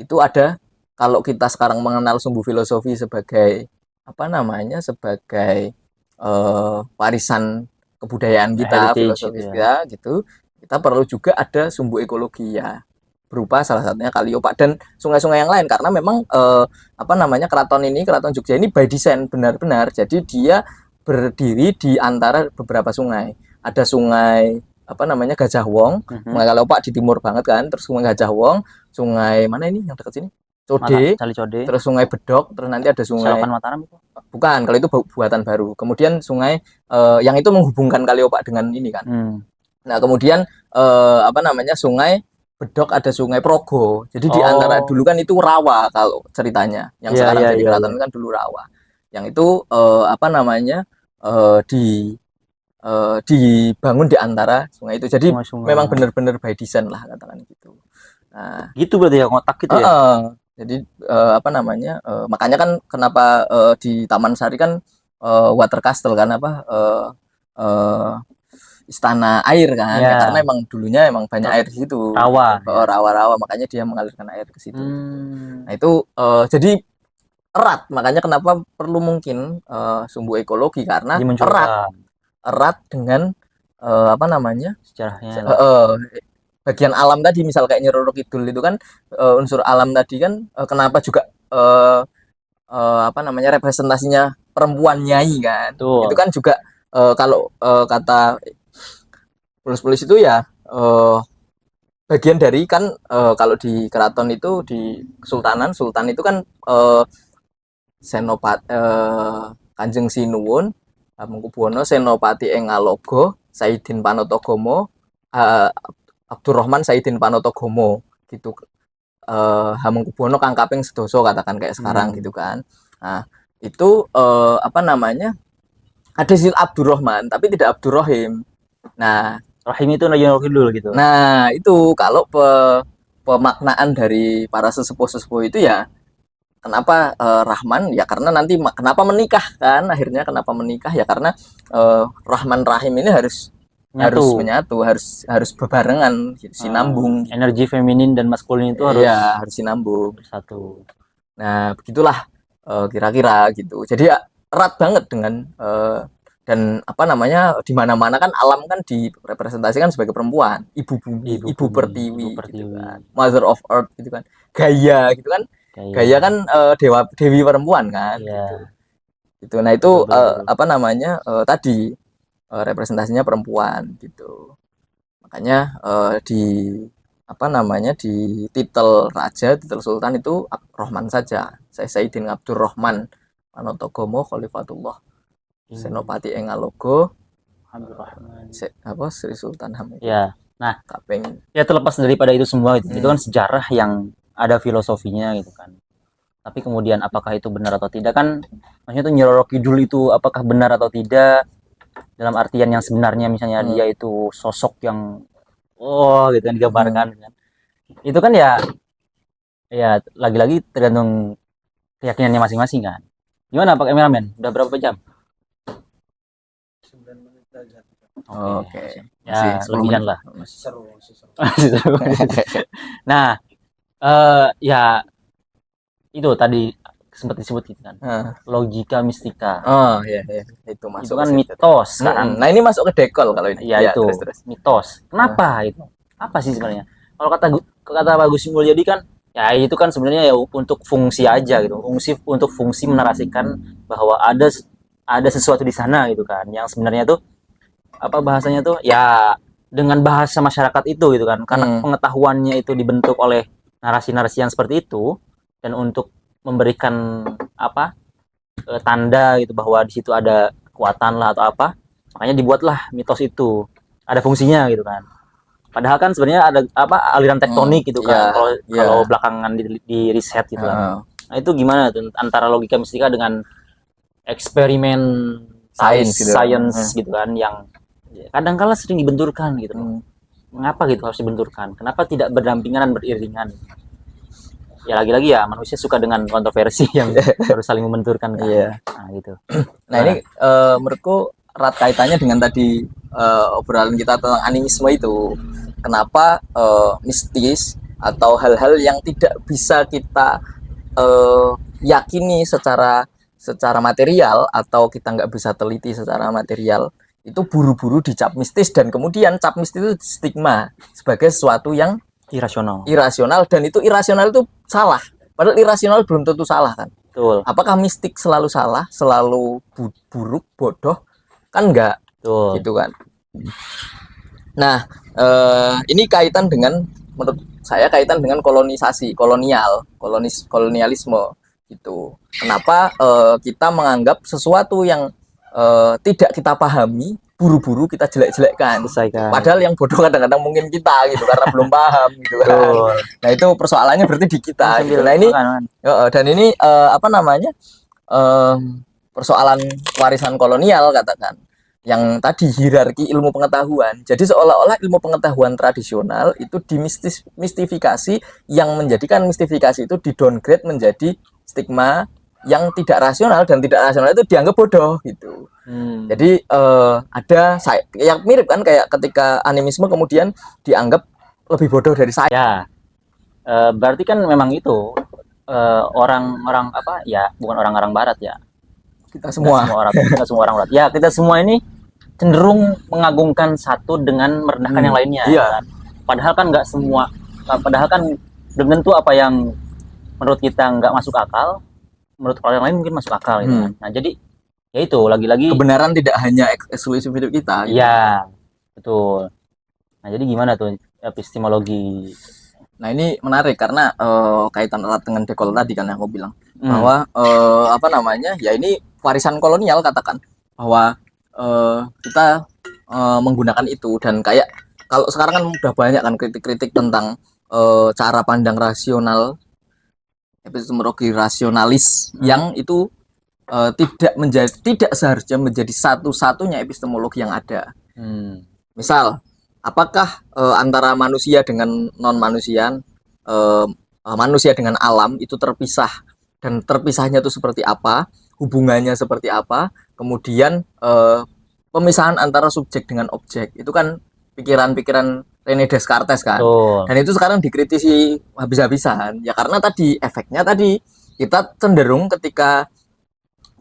itu ada kalau kita sekarang mengenal sumbu filosofi sebagai apa namanya sebagai warisan kebudayaan kita, filosofis kita gitu. Kita perlu juga ada sumbu ekologi ya berupa salah satunya Kaliopak dan sungai-sungai yang lain karena memang apa namanya keraton Jogja ini by design benar-benar jadi dia berdiri di antara beberapa sungai. Ada sungai apa namanya Gajah Wong, Sungai Kaliopak di timur banget kan, terus Sungai Gajah Wong, sungai mana ini yang dekat sini? Code, terus Sungai Bedok, terus nanti ada sungai Selokan Mataram itu? Bukan, kalau itu buatan baru. Kemudian sungai yang itu menghubungkan Kaliopak dengan ini kan. Nah, kemudian apa namanya sungai Bedok ada Sungai Progo. Jadi di antara dulu kan itu rawa kalau ceritanya. Yang sekarang jadi keraton kan dulu rawa. yang itu apa namanya dibangun di antara sungai itu. Jadi Sungai-sungai. memang benar-benar by design lah katakan gitu. Nah, Gitu berarti ya ngotak gitu ya. jadi apa namanya makanya kan kenapa di Taman Sari kan water castle kan apa eh, istana air kan Ya. karena emang dulunya emang banyak air di situ. Rawa. Rawa-rawa makanya dia mengalirkan air ke situ. Nah, itu jadi erat, makanya kenapa perlu mungkin sumbu ekologi karena erat dengan apa namanya sejarahnya. Bagian alam tadi, misal kayak Nyi Roro Kidul itu kan unsur alam tadi kan kenapa juga apa namanya representasinya perempuan nyai kan. Betul. Itu kan juga kalau kata polis-polis itu ya bagian dari kan kalau di keraton itu di kesultanan sultan itu kan Senopat Kanjeng Sinuwun Hamengkubuwana Senopati ing Ngaloga Saidin Panatagomo Abdurrahman Saidin Panatagomo gitu. Hamengkubuwana kang kaping 11 katakan kayak sekarang gitu kan. Nah, itu apa namanya? Ada sil Abdurrahman tapi tidak Abdurrahim. Nah, Rahim itu Nyi Roro Kidul gitu. Nah, itu kalau pemaknaan dari para sesepuh-sesepuh itu ya kenapa Rahman ya karena nanti kenapa menikah kan akhirnya kenapa menikah ya karena Rahman Rahim ini harus menyatu harus bebarengan sinambung energi feminin dan maskulin itu harus harus sinambung bersatu. Nah begitulah kira-kira gitu jadi ya, erat banget dengan dan apa namanya di mana-mana kan alam kan direpresentasikan sebagai perempuan ibu bumi ibu pertiwi gitu kan. Mother of Earth gitu kan Gaia gitu kan Gaia kan dewi perempuan kan gitu. Nah itu apa namanya tadi representasinya perempuan gitu makanya di apa namanya di titel raja titel sultan itu Rahman saja Saidin Abdurrahman Panatagomo Khalifatullah Senopati ing Ngaloga Abdurrahman apa Sri Sultan Hamid. Ya. Nah, kaping ya terlepas daripada itu semua itu kan sejarah yang ada filosofinya gitu kan. Tapi kemudian apakah itu benar atau tidak kan maksudnya tuh Nyi Roro Kidul itu apakah benar atau tidak dalam artian yang sebenarnya misalnya dia itu sosok yang gitu kan digambarkan kan. Itu kan ya lagi-lagi tergantung keyakinannya masing-masing kan. Gimana Pak Kameramen? Udah berapa jam? 9 menit aja. Oke. Ya, lebihan lah. Masih seru. Nah, ya itu tadi sempat disebut gitu kan. Logika mistika. Iya itu masuk. Itu kan mitos kan. Nah, ini masuk ke dekol kalau ini. Ya, itu terus. Mitos. Kenapa itu? Apa sih sebenarnya? Kalau kata Pak Gus Mulyadi kan ya itu kan sebenarnya ya untuk fungsi aja gitu. Untuk fungsi menarasikan bahwa ada sesuatu di sana gitu kan. Yang sebenarnya tuh apa bahasanya tuh ya dengan bahasa masyarakat itu gitu kan. Karena pengetahuannya itu dibentuk oleh narasi-narasi yang seperti itu dan untuk memberikan apa tanda gitu bahwa di situ ada kekuatan lah atau apa. Makanya dibuatlah mitos itu. Ada fungsinya gitu kan. Padahal kan sebenarnya ada apa aliran tektonik gitu kan kalau belakangan di riset gitu kan. Nah itu gimana tuh antara logika mistika dengan eksperimen sains gitu kan yang kadang-kala sering dibenturkan gitu. Mengapa gitu harus dibenturkan? Kenapa tidak berdampingan dan beriringan? Ya lagi-lagi ya manusia suka dengan kontroversi yang harus saling membenturkan kan. Nah gitu. Nah ini menurutku erat kaitannya dengan tadi obrolan kita tentang animisme itu. Kenapa mistis atau hal-hal yang tidak bisa kita yakini secara material atau kita nggak bisa teliti secara material itu buru-buru dicap mistis dan kemudian cap mistis itu stigma sebagai sesuatu yang irasional dan itu irasional itu salah padahal irasional belum tentu salah kan. Betul. Apakah mistik selalu salah selalu buruk bodoh kan enggak. Betul. Gitu kan. Nah ini kaitan dengan menurut saya kaitan dengan kolonialisme gitu. Kenapa kita menganggap sesuatu yang tidak kita pahami buru-buru kita jelek-jelekkan. Padahal yang bodoh kadang-kadang mungkin kita gitu karena belum paham gitu kan. Nah itu persoalannya berarti di kita. Gitu. Nah ini dan ini apa namanya persoalan warisan kolonial katakan, yang tadi hierarki ilmu pengetahuan. Jadi seolah-olah ilmu pengetahuan tradisional itu dimistifikasi, yang menjadikan mistifikasi itu di-downgrade menjadi stigma yang tidak rasional, dan tidak rasional itu dianggap bodoh gitu. Jadi ada yang mirip kan kayak ketika animisme kemudian dianggap lebih bodoh dari saya. Ya, berarti kan memang itu orang-orang apa ya, bukan orang-orang barat ya, Kita semua. kita semua orang barat ya, kita semua ini cenderung mengagungkan satu dengan merendahkan yang lainnya. Iya. Kan? Padahal kan nggak semua, padahal kan belum tentu apa yang menurut kita nggak masuk akal, menurut orang lain mungkin masuk akal gitu kan. Nah jadi ya itu lagi-lagi Kebenaran tidak hanya eksklusif hidup kita. Gitu. Iya, betul. Nah jadi gimana tuh epistemologi? Nah ini menarik karena kaitan erat dengan dekol tadi kan yang aku bilang bahwa apa namanya ya ini warisan kolonial katakan, bahwa kita menggunakan itu, dan kayak kalau sekarang kan udah banyak kan kritik-kritik tentang cara pandang rasional, epistemologi rasionalis yang itu tidak seharusnya menjadi satu-satunya epistemologi yang ada. Misal, apakah antara manusia dengan non manusia, manusia dengan alam itu terpisah, dan terpisahnya itu seperti apa, hubungannya seperti apa, kemudian pemisahan antara subjek dengan objek itu kan pikiran-pikiran René Descartes kan. Dan itu sekarang dikritisi habis-habisan ya, karena tadi efeknya tadi kita cenderung ketika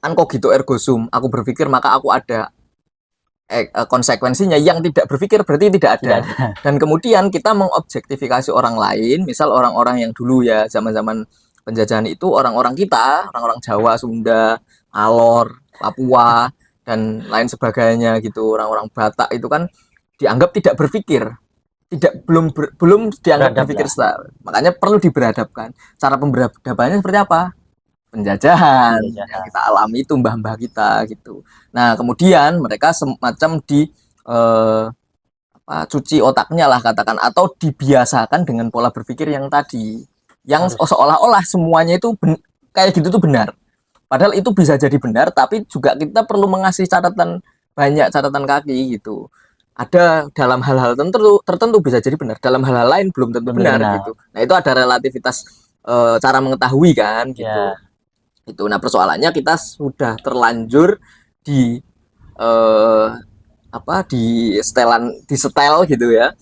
kan cogito ergo sum, aku berpikir maka aku ada, konsekuensinya yang tidak berpikir berarti tidak ada. Dan kemudian kita mengobjektifikasi orang lain, misal orang-orang yang dulu ya zaman-zaman penjajahan itu, orang-orang kita, orang-orang Jawa, Sunda, Alor, Papua dan lain sebagainya gitu, orang-orang Batak itu kan dianggap tidak berpikir, belum dianggap berpikir setelah. Makanya perlu diberadabkan. Cara pemberadabannya seperti apa? Penjajahan yang kita alami itu mbah-mbah kita gitu. Nah kemudian mereka semacam di cuci otaknya lah katakan, atau dibiasakan dengan pola berpikir yang tadi, yang seolah-olah semuanya itu kayak gitu tuh benar. Padahal itu bisa jadi benar, tapi juga kita perlu mengasih banyak catatan kaki gitu. Ada dalam hal-hal tertentu bisa jadi benar, dalam hal-hal lain belum tentu benar gitu. Nah itu ada relativitas cara mengetahui kan gitu. Itu. Nah persoalannya kita sudah terlanjur di setel gitu ya,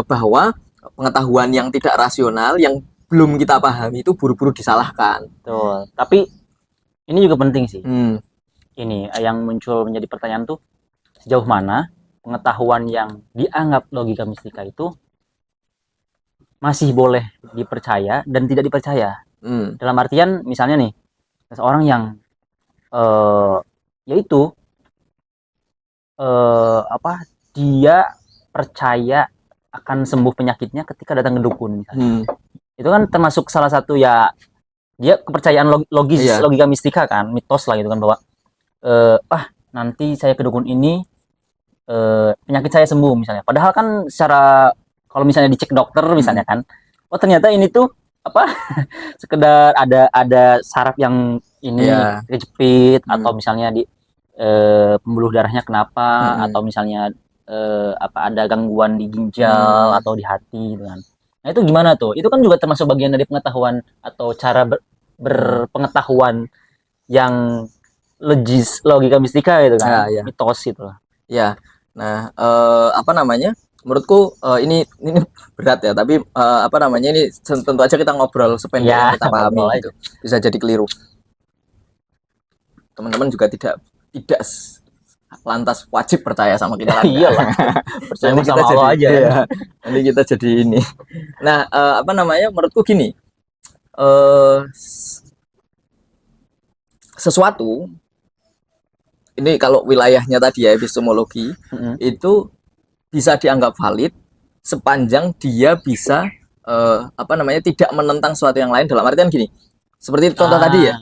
bahwa pengetahuan yang tidak rasional yang belum kita pahami itu buru-buru disalahkan. Betul. Tapi ini juga penting sih. Ini yang muncul menjadi pertanyaan tuh, sejauh mana pengetahuan yang dianggap logika mistika itu masih boleh dipercaya dan tidak dipercaya. Dalam artian misalnya nih, seseorang yang yaitu dia percaya akan sembuh penyakitnya ketika datang ke dukun misalnya. Itu kan termasuk salah satu ya, dia kepercayaan logika mistika kan, mitos lah gitu kan, bahwa nanti saya ke dukun ini penyakit saya sembuh misalnya. Padahal kan secara kalau misalnya dicek dokter misalnya kan, oh ternyata ini tuh sekedar ada saraf yang ini kejepit, atau misalnya di pembuluh darahnya kenapa, atau misalnya ada gangguan di ginjal atau di hati gitu kan. Nah itu gimana tuh? Itu kan juga termasuk bagian dari pengetahuan atau cara berpengetahuan yang logika mistika gitu kan, mitos gitu lah. Ya, nah menurutku ini berat ya, tapi ini tentu aja kita ngobrol sependek yang kita pahami gitu. Bisa jadi keliru. Teman-teman juga tidak lantas wajib percaya sama kita. Iyalah. Percaya sama Allah aja. Ya. Nanti kita jadi ini. Nah, menurutku gini. Sesuatu ini kalau wilayahnya tadi ya epistemologi, itu bisa dianggap valid sepanjang dia bisa tidak menentang sesuatu yang lain. Dalam artian gini, seperti contoh tadi ya,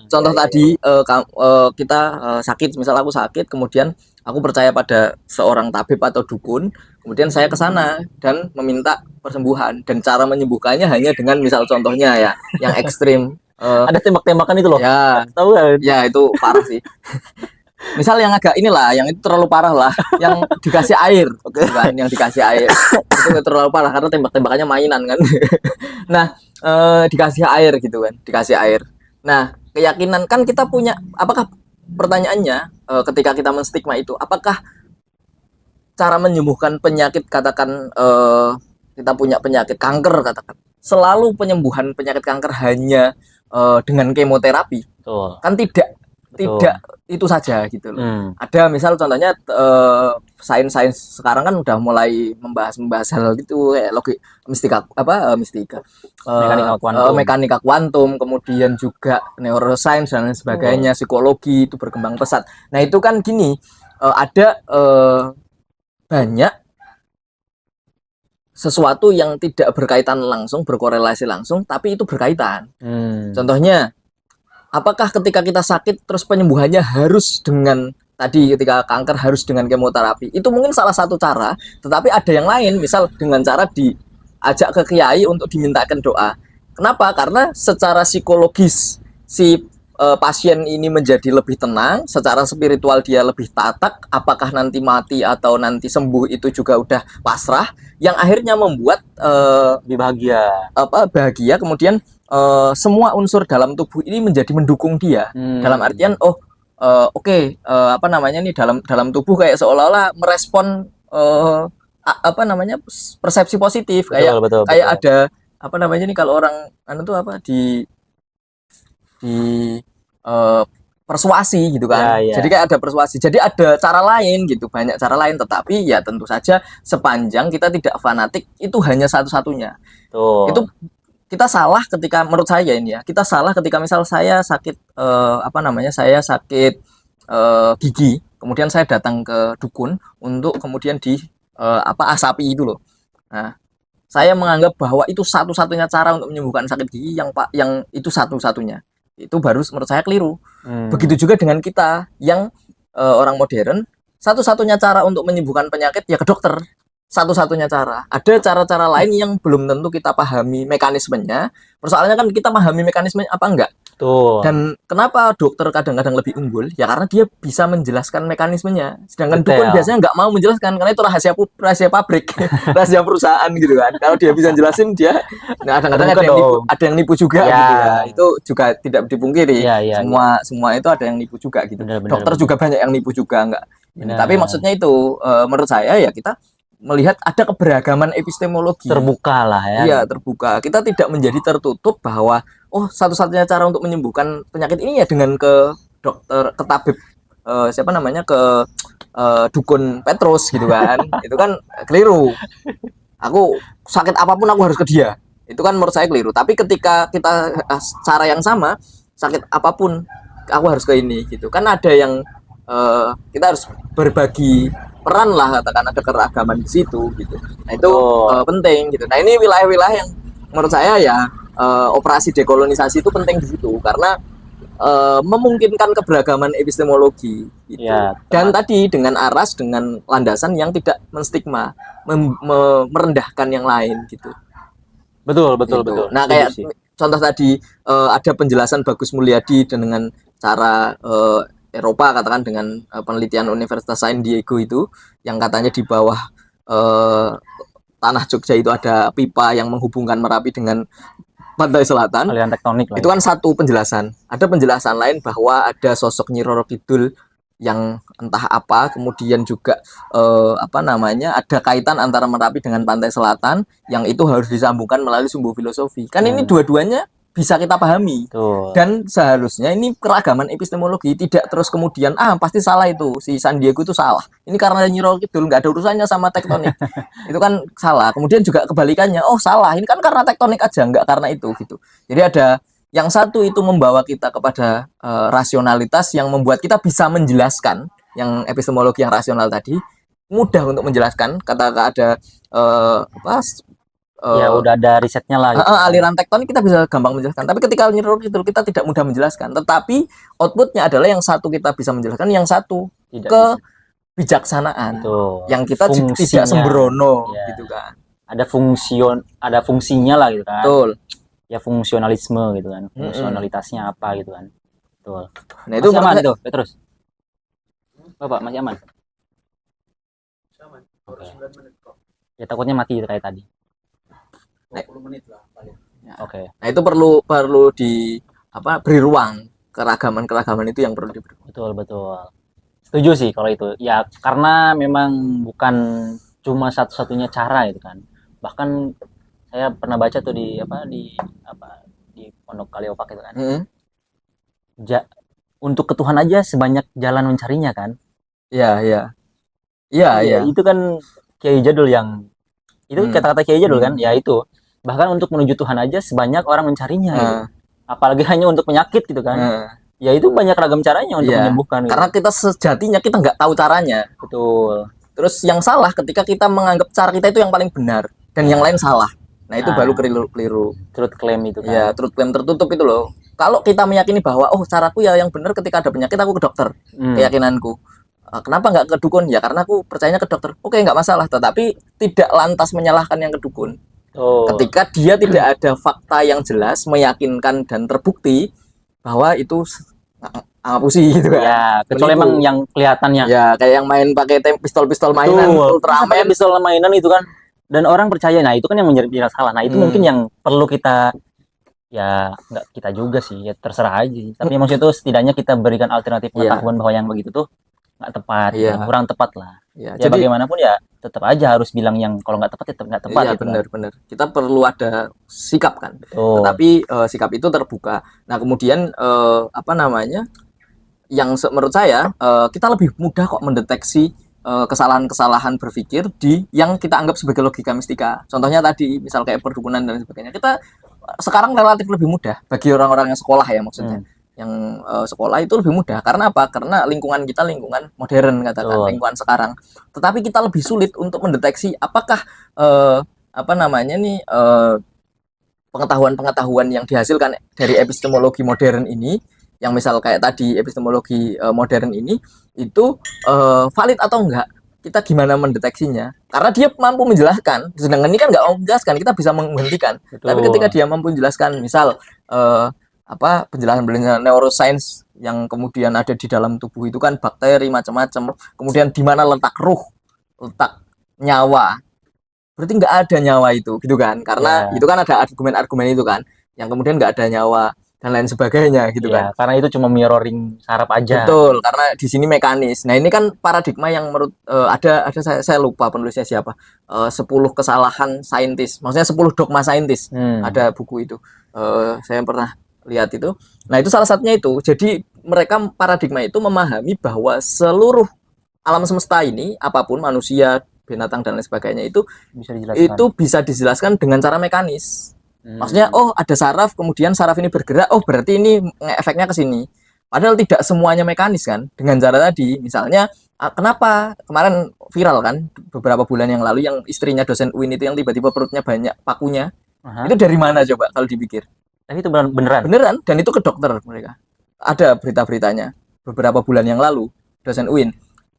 kita sakit, misal aku sakit, kemudian aku percaya pada seorang tabib atau dukun, kemudian saya ke sana dan meminta persembuhan, dan cara menyembuhkannya hanya dengan misal contohnya ya yang ekstrim, Ada tembak-tembakan itu loh. Ya, Tahu kan? ya itu parah sih. Misal yang agak inilah, yang itu terlalu parah lah, yang dikasih air, kan, yang dikasih air itu terlalu parah karena tembak-tembakannya mainan kan. Nah, dikasih air gitu kan, dikasih air. Nah, keyakinan kan kita punya, apakah pertanyaannya ketika kita menstigma itu, apakah cara menyembuhkan penyakit katakan kita punya penyakit kanker katakan, selalu penyembuhan penyakit kanker hanya dengan kemoterapi? Betul. Kan tidak. Betul. Tidak itu saja gitu loh. Ada misal contohnya sains-sains sekarang kan udah mulai membahas hal gitu kayak mistika mekanika kuantum, kemudian juga neuroscience dan lain sebagainya, psikologi itu berkembang pesat. Nah itu kan gini, ada banyak sesuatu yang tidak berkaitan langsung, berkorelasi langsung, tapi itu berkaitan. Contohnya, apakah ketika kita sakit terus penyembuhannya harus dengan tadi ketika kanker harus dengan kemoterapi? Itu mungkin salah satu cara, tetapi ada yang lain, misal dengan cara diajak ke kiai untuk dimintakan doa. Kenapa? Karena secara psikologis si pasien ini menjadi lebih tenang, secara spiritual dia lebih tatak, apakah nanti mati atau nanti sembuh itu juga udah pasrah, yang akhirnya membuat lebih bahagia, kemudian semua unsur dalam tubuh ini menjadi mendukung dia. Dalam artian dalam tubuh kayak seolah-olah merespon persepsi positif. Betul. Ada kalau orang persuasi gitu kan. Ya. Jadi kayak ada persuasi. Jadi ada cara lain gitu, banyak cara lain, tetapi ya tentu saja sepanjang kita tidak fanatik itu hanya satu-satunya. Itu kita salah ketika menurut saya ini ya. Kita salah ketika misal saya sakit gigi, kemudian saya datang ke dukun untuk kemudian asapi itu loh. Nah, saya menganggap bahwa itu satu-satunya cara untuk menyembuhkan sakit gigi yang itu satu-satunya. Itu baru menurut saya keliru. Begitu juga dengan kita yang orang modern, satu-satunya cara untuk menyembuhkan penyakit ya ke dokter. Satu-satunya cara. Ada cara-cara lain yang belum tentu kita pahami mekanismenya. Persoalannya kan kita pahami mekanismenya apa enggak. Dan kenapa dokter kadang-kadang lebih unggul? Ya karena dia bisa menjelaskan mekanismenya. Sedangkan dukun biasanya nggak mau menjelaskan karena itu rahasia pabrik, rahasia perusahaan gitu kan. Kalau dia bisa jelasin dia, kadang-kadang ada yang nipu juga gitu ya. Itu juga tidak dipungkiri. Semua itu ada yang nipu juga gitu. Dokter juga banyak yang nipu juga enggak. Tapi maksudnya itu menurut saya ya kita melihat ada keberagaman epistemologi. Terbuka lah ya. Iya, terbuka. Kita tidak menjadi tertutup bahwa satu-satunya cara untuk menyembuhkan penyakit ini ya dengan ke dokter, ke tabib dukun Petrus gitu kan. Itu kan keliru. Aku sakit apapun aku harus ke dia. Itu kan menurut saya keliru. Tapi ketika kita cara yang sama, sakit apapun aku harus ke ini gitu. Kan ada yang kita harus berbagi peran lah, katakan ada keragaman di situ gitu. Nah itu penting gitu. Nah ini wilayah-wilayah yang menurut saya ya operasi dekolonisasi itu penting di situ karena memungkinkan keberagaman epistemologi gitu. Dan tadi dengan aras dengan landasan yang tidak menstigma, merendahkan yang lain gitu. Betul. Nah kayak contoh tadi ada penjelasan Bagus Mulyadi dengan cara Eropa katakan dengan penelitian Universitas San Diego itu yang katanya di bawah tanah Jogja itu ada pipa yang menghubungkan Merapi dengan pantai selatan. Aliran tektonik lah. Itu kan satu penjelasan. Ada penjelasan lain bahwa ada sosok Nyi Roro Kidul yang entah apa, kemudian juga ada kaitan antara Merapi dengan pantai selatan yang itu harus disambungkan melalui sumbu filosofi. Kan ini dua-duanya bisa kita pahami. Dan seharusnya ini keragaman epistemologi, tidak terus kemudian pasti salah itu si San Diego itu salah. Ini karena Nyi Roro Kidul, nggak ada urusannya sama tektonik. Itu kan salah. Kemudian juga kebalikannya, salah. Ini kan karena tektonik aja, nggak karena itu gitu. Jadi ada yang satu itu membawa kita kepada rasionalitas yang membuat kita bisa menjelaskan yang epistemologi yang rasional tadi mudah untuk menjelaskan. Kata ada udah ada risetnya lah gitu. Aliran tektonik kita bisa gampang menjelaskan. Tapi ketika Nyi Roro Kidul kita tidak mudah menjelaskan. Tetapi outputnya adalah yang satu kita bisa menjelaskan, yang satu kebijaksanaan. Yang kita tidak sembrono gitu kan. Ada fungsinya lah gitu kan. Betul. ya fungsionalisme gitu kan, fungsionalitasnya apa gitu kan. Betul. Nah itu Masih aman itu, ya, terus. Bapak masih aman? Sama, baru 9 menit kok. Ya takutnya mati kayak tadi. 20 menit lah paling. Ya. Oke. Nah itu perlu di beri ruang keragaman itu yang perlu diberi. Betul. Setuju sih kalau itu. Ya karena memang bukan cuma satu-satunya cara gitu kan. Bahkan saya pernah baca tuh di Pondok Kaliopak itu kan. Untuk ke Tuhan aja sebanyak jalan mencarinya kan. Iya. Itu kan Kiai Jadul yang itu kata-kata Kiai Jadul kan. Ya itu. Bahkan untuk menuju Tuhan aja sebanyak orang mencarinya gitu. Apalagi hanya untuk penyakit gitu kan. Ya itu banyak ragam caranya untuk menyembuhkan gitu. Karena kita sejatinya kita nggak tahu caranya. Betul. Terus yang salah ketika kita menganggap cara kita itu yang paling benar dan yang lain salah. Nah itu baru keliru. Truth claim itu kan. Ya, truth claim tertutup itu loh. Kalau kita meyakini bahwa caraku ya yang benar ketika ada penyakit aku ke dokter, keyakinanku. Kenapa nggak ke dukun? Ya karena aku percayanya ke dokter. Oke, nggak masalah. Tetapi tidak lantas menyalahkan yang ke dukun. Ketika dia tidak ada fakta yang jelas, meyakinkan dan terbukti bahwa itu ngapusi gitu kan. Ya, kecuali emang yang kelihatannya. Ya, kayak yang main pakai pistol-pistol mainan, Ultraman, pistol mainan itu kan. Dan orang percaya, nah itu kan yang menjadi salah. Nah itu mungkin yang perlu kita, ya nggak kita juga sih, ya terserah aja. Tapi maksudnya itu setidaknya kita berikan alternatif pengetahuan bahwa yang begitu tuh nggak tepat, kurang tepat lah. Ya jadi, bagaimanapun ya tetap aja harus bilang yang kalau nggak tepat tetap nggak tepat. Iya gitu benar. Kita perlu ada sikap kan. Tetapi sikap itu terbuka. Nah kemudian yang menurut saya kita lebih mudah kok mendeteksi kesalahan-kesalahan berpikir yang kita anggap sebagai logika mistika. Contohnya tadi misal kayak perdukunan dan sebagainya. Kita sekarang relatif lebih mudah bagi orang-orang yang sekolah ya maksudnya. Yang sekolah itu lebih mudah karena apa? Karena lingkungan kita lingkungan modern katakan, lingkungan sekarang. Tetapi kita lebih sulit untuk mendeteksi apakah pengetahuan-pengetahuan yang dihasilkan dari epistemologi modern ini, yang misal kayak tadi epistemologi modern ini itu valid atau enggak. Kita gimana mendeteksinya? Karena dia mampu menjelaskan. Sedangkan ini kan nggak mau menjelaskan, kita bisa menghentikan. Tapi ketika dia mampu menjelaskan, misal penjelasan neuroscience yang kemudian ada di dalam tubuh itu kan bakteri macam-macam. Kemudian di mana letak ruh, letak nyawa. Berarti nggak ada nyawa itu, gitu kan? Karena itu kan ada argumen-argumen itu kan, yang kemudian nggak ada nyawa dan lain sebagainya gitu kan. Karena itu cuma mirroring saraf aja. Betul, karena di sini mekanis. Nah, ini kan paradigma yang menurut ada saya lupa penulisnya siapa. 10 kesalahan saintis. Maksudnya 10 dogma saintis. Ada buku itu. Saya pernah lihat itu. Nah, itu salah satunya itu. Jadi mereka paradigma itu memahami bahwa seluruh alam semesta ini, apapun manusia, binatang dan lain sebagainya itu bisa dijelaskan dengan cara mekanis. Maksudnya ada saraf, kemudian saraf ini bergerak, berarti ini efeknya ke sini. Padahal tidak semuanya mekanis kan. Dengan cara tadi, misalnya kenapa kemarin viral kan beberapa bulan yang lalu yang istrinya dosen UIN itu yang tiba-tiba perutnya banyak pakunya. Itu dari mana coba kalau dipikir? Tapi itu beneran. Beneran, dan itu ke dokter mereka. Ada berita-beritanya beberapa bulan yang lalu, dosen UIN,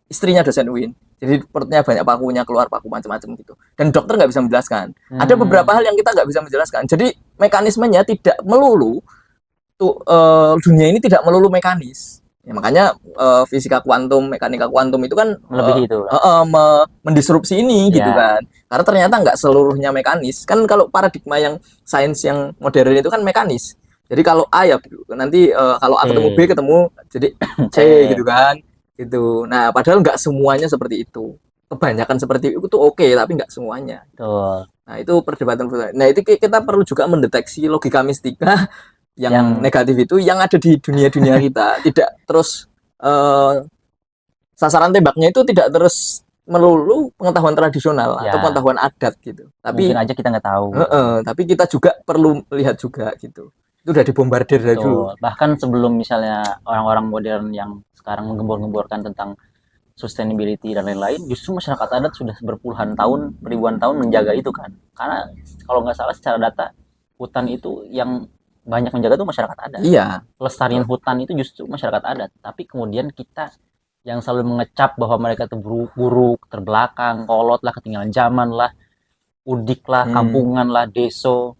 istrinya dosen UIN. Jadi perutnya banyak pakunya, keluar paku macam-macam gitu. Dan dokter nggak bisa menjelaskan. Ada beberapa hal yang kita nggak bisa menjelaskan. Jadi mekanismenya tidak melulu dunia ini tidak melulu mekanis. Ya, makanya fisika kuantum, mekanika kuantum itu kan lebih itu mendisrupsi ini gitu kan. Karena ternyata nggak seluruhnya mekanis. Kan kalau paradigma yang sains yang modern itu kan mekanis. Jadi kalau A ya nanti kalau A ketemu B ketemu jadi C gitu kan. Gitu. Nah, padahal nggak semuanya seperti itu. Kebanyakan seperti itu oke, tapi nggak semuanya. Nah, itu perdebatan. Nah, itu kita perlu juga mendeteksi logika mistika yang negatif itu yang ada di dunia-dunia kita. Tidak terus sasaran tembaknya itu tidak terus melulu pengetahuan tradisional atau pengetahuan adat gitu. Tapi mungkin aja kita nggak tahu. Tapi kita juga perlu melihat juga gitu. Itu udah dibombardir dari dulu. Bahkan sebelum misalnya orang-orang modern yang sekarang menggembor-gemborkan tentang sustainability dan lain-lain, justru masyarakat adat sudah berpuluhan tahun, ribuan tahun menjaga itu kan. Karena kalau nggak salah secara data, hutan itu yang banyak menjaga itu masyarakat adat. Iya. Pelestarian hutan itu justru masyarakat adat. Tapi kemudian kita yang selalu mengecap bahwa mereka itu buruk, terbelakang, kolot lah, ketinggalan zaman lah, udik lah, kampungan lah, deso.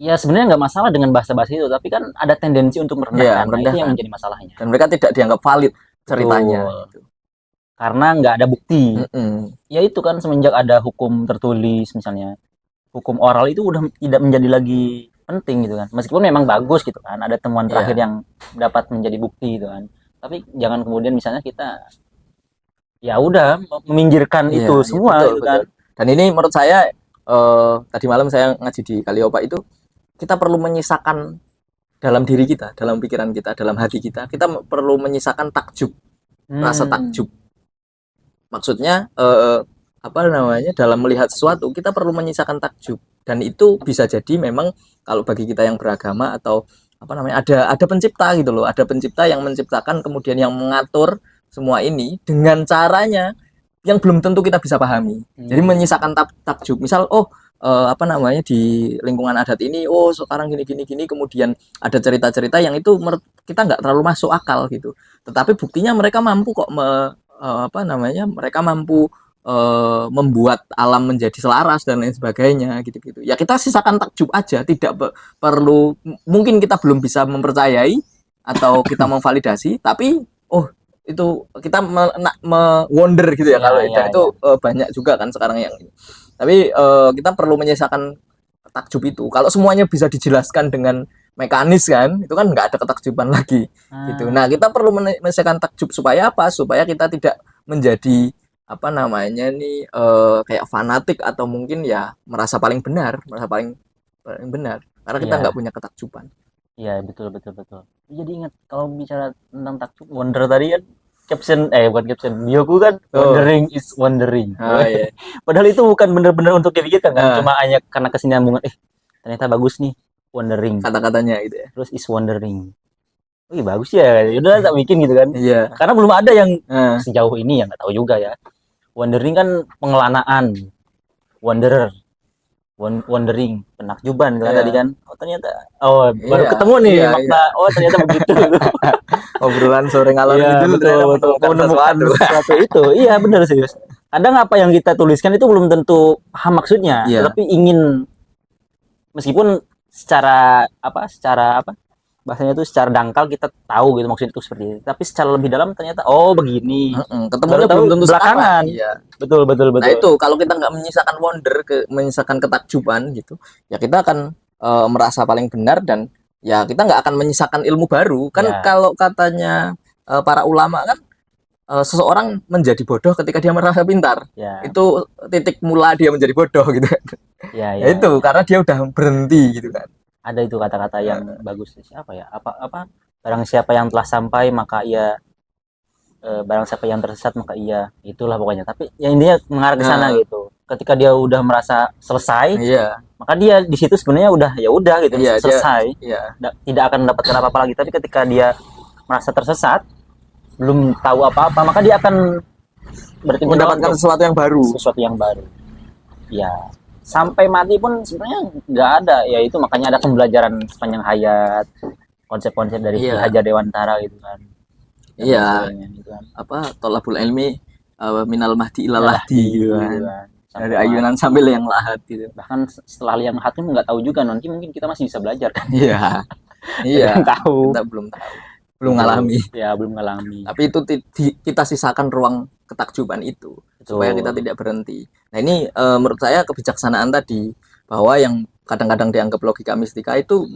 Ya sebenarnya nggak masalah dengan bahasa-bahasa itu, tapi kan ada tendensi untuk Iya, merendahkan. Nah, itu merendahkan. yang menjadi masalahnya. Dan mereka tidak dianggap valid ceritanya. Betul. Gitu. Karena nggak ada bukti. Mm-mm. Ya itu kan semenjak ada hukum tertulis misalnya, hukum oral itu udah tidak menjadi lagi penting gitu kan. Meskipun memang bagus gitu kan, ada temuan terakhir Iya. yang dapat menjadi bukti gitu kan. Tapi jangan kemudian misalnya kita ya udah meminggirkan Iya, itu iya, semua betul, gitu betul. kan. Dan ini menurut saya tadi malam saya ngaji di Kaliopa itu kita perlu menyisakan dalam diri kita, dalam pikiran kita, dalam hati kita, kita perlu menyisakan takjub, rasa takjub. Maksudnya apa namanya dalam melihat sesuatu kita perlu menyisakan takjub dan itu bisa jadi memang kalau bagi kita yang beragama atau apa namanya ada pencipta gitu loh, ada pencipta yang menciptakan kemudian yang mengatur semua ini dengan caranya yang belum tentu kita bisa pahami. Jadi menyisakan takjub. Misal apa namanya di lingkungan adat ini sekarang gini kemudian ada cerita-cerita yang itu kita nggak terlalu masuk akal gitu. Tetapi buktinya mereka mampu kok apa namanya mereka mampu membuat alam menjadi selaras dan lain sebagainya gitu-gitu. Ya kita sisakan takjub aja, tidak perlu mungkin kita belum bisa mempercayai atau kita memvalidasi, tapi itu kita wonder gitu ya, kalau itu banyak juga kan sekarang yang ini. Tapi kita perlu menyisakan takjub itu. Kalau semuanya bisa dijelaskan dengan mekanis kan, itu kan nggak ada ketakjuban lagi gitu. Nah kita perlu menyisakan takjub supaya apa? Supaya kita tidak menjadi apa namanya nih kayak fanatik atau mungkin ya merasa paling benar karena kita nggak punya ketakjuban. Iya betul. Jadi ingat kalau bicara tentang takjub wonder tadi kan bukan caption bioku kan wondering is wondering. Iya. Padahal itu bukan benar-benar untuk dipikirkan kan, cuma hanya karena kesinambungan ternyata bagus nih wondering kata-katanya gitu ya. Terus is wondering. Wih bagus ya, udah tak bikin gitu kan. Iya. Karena belum ada yang sejauh ini yang nggak tahu juga ya. Wondering kan pengelanaan, wanderer, wondering, penakjuban kan tadi kan. Ternyata baru ketemu nih makna. Ternyata begitu. Obrolan sore ngalor itu betul menemukan sesuatu itu. Iya benar serius. Kadang apa yang kita tuliskan itu belum tentu paham maksudnya, tapi ingin meskipun secara bahasanya itu secara dangkal kita tahu gitu maksud itu seperti itu, tapi secara lebih dalam ternyata begini. Ketemunya belum tentu belakangan. Iya. Betul. Nah itu kalau kita nggak menyisakan menyisakan ketakjuban gitu, ya kita akan merasa paling benar dan ya kita nggak akan menyisakan ilmu baru kan. Kalau katanya para ulama kan seseorang menjadi bodoh ketika dia merasa pintar. Itu titik mula dia menjadi bodoh gitu kan. Itu karena dia udah berhenti gitu kan. Ada itu kata-kata yang bagus, siapa ya, apa barang siapa yang telah sampai maka ia barang siapa yang tersesat maka ia, itulah pokoknya. Tapi yang intinya mengarah ke sana gitu. Ketika dia udah merasa selesai, maka dia di situ sebenarnya udah gitu, selesai. Tidak akan mendapatkan apa-apa lagi. Tapi ketika dia merasa tersesat, belum tahu apa-apa, maka dia akan mendapatkan sesuatu yang baru. Ya. Sampai mati pun sebenarnya nggak ada, ya itu makanya ada pembelajaran sepanjang hayat, konsep-konsep dari Ki Hajar Dewantara gitu kan. Iya. Gitu kan. Apa tolabul ilmi minal mahdi ilal lahdi gitu kan. Dari ayunan sambil yang lahat gitu. Bahkan setelah yang lahat pun nggak tahu juga, nanti mungkin kita masih bisa belajar kan. Iya. Tahu. Kita belum tahu. Belum ngalami. Ya, belum ngalami. Tapi itu kita sisakan ruang ketakjuban itu. Supaya kita tidak berhenti. Nah ini menurut saya kebijaksanaan tadi, bahwa yang kadang-kadang dianggap logika mistika itu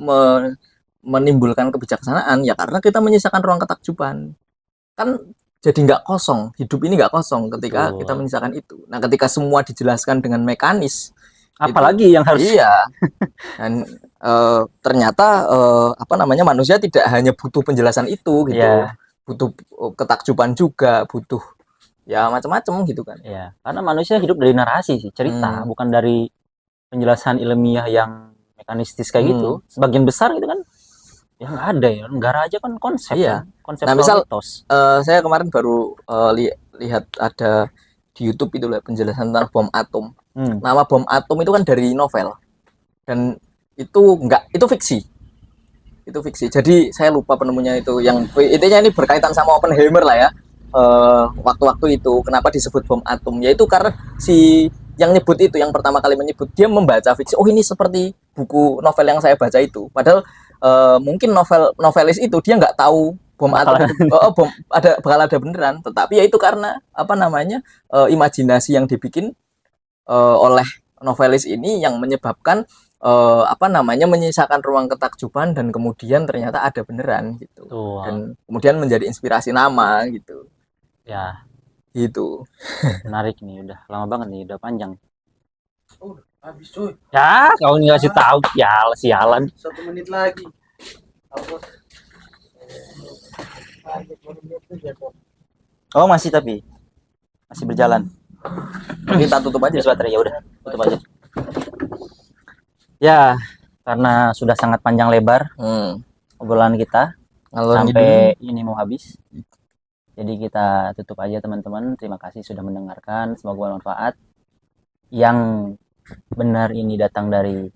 menimbulkan kebijaksanaan ya karena kita menyisakan ruang ketakjuban. Kan jadi nggak kosong, hidup ini nggak kosong ketika kita menyisakan itu. Nah ketika semua dijelaskan dengan mekanis, apalagi yang harus dan ternyata apa namanya manusia tidak hanya butuh penjelasan itu gitu, butuh ketakjuban juga, butuh ya macam-macam gitu kan. Karena manusia hidup dari narasi sih, cerita, bukan dari penjelasan ilmiah yang mekanistis kayak gitu. Sebagian besar gitu kan ya nggak ada ya, negara aja kan konsep kan? Konsep. Nah misal saya kemarin baru lihat ada di YouTube itu penjelasan tentang bom atom. Nama bom atom itu kan dari novel dan itu fiksi. Jadi saya lupa penemunya itu, yang intinya ini berkaitan sama Oppenheimer lah ya. Waktu-waktu itu kenapa disebut bom atom, yaitu karena si yang nyebut itu, yang pertama kali menyebut, dia membaca fiksi, ini seperti buku novel yang saya baca itu. Padahal mungkin novelis itu dia nggak tahu bom atom bom bakal ada beneran, tetapi ya itu karena apa namanya imajinasi yang dibikin oleh novelis ini yang menyebabkan apa namanya menyisakan ruang ketakjuban dan kemudian ternyata ada beneran gitu. Tuh. Dan kemudian menjadi inspirasi nama gitu. Ya, Gitu. menarik nih, udah lama banget nih, udah panjang. Oh, udah habis coy. Ya, kau ngasih tahu ya, sialan. 1 menit lagi. Apa? Oh, masih tapi masih berjalan. Kita tutup aja. Habis baterai, ya udah, tutup aja. Ya, karena sudah sangat panjang lebar obrolan kita Ngalor sampai ini mau habis. Jadi kita tutup aja teman-teman. Terima kasih sudah mendengarkan. Semoga bermanfaat. Yang benar ini datang dari,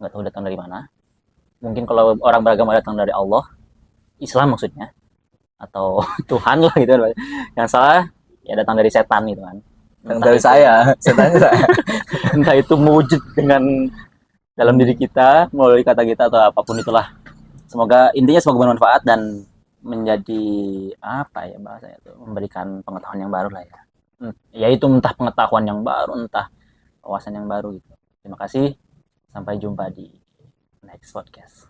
nggak tahu datang dari mana. Mungkin kalau orang beragama datang dari Allah, Islam maksudnya, atau Tuhan lah gitu. Yang salah ya datang dari setan gitu kan. Yang dari saya, setannya saya. Entah itu mewujud dengan dalam diri kita melalui kata kita atau apapun itulah. Semoga intinya semoga bermanfaat dan menjadi apa ya bahasanya itu, memberikan pengetahuan yang baru lah ya. Yaitu entah pengetahuan yang baru, entah wawasan yang baru gitu. Terima kasih. Sampai jumpa di next podcast.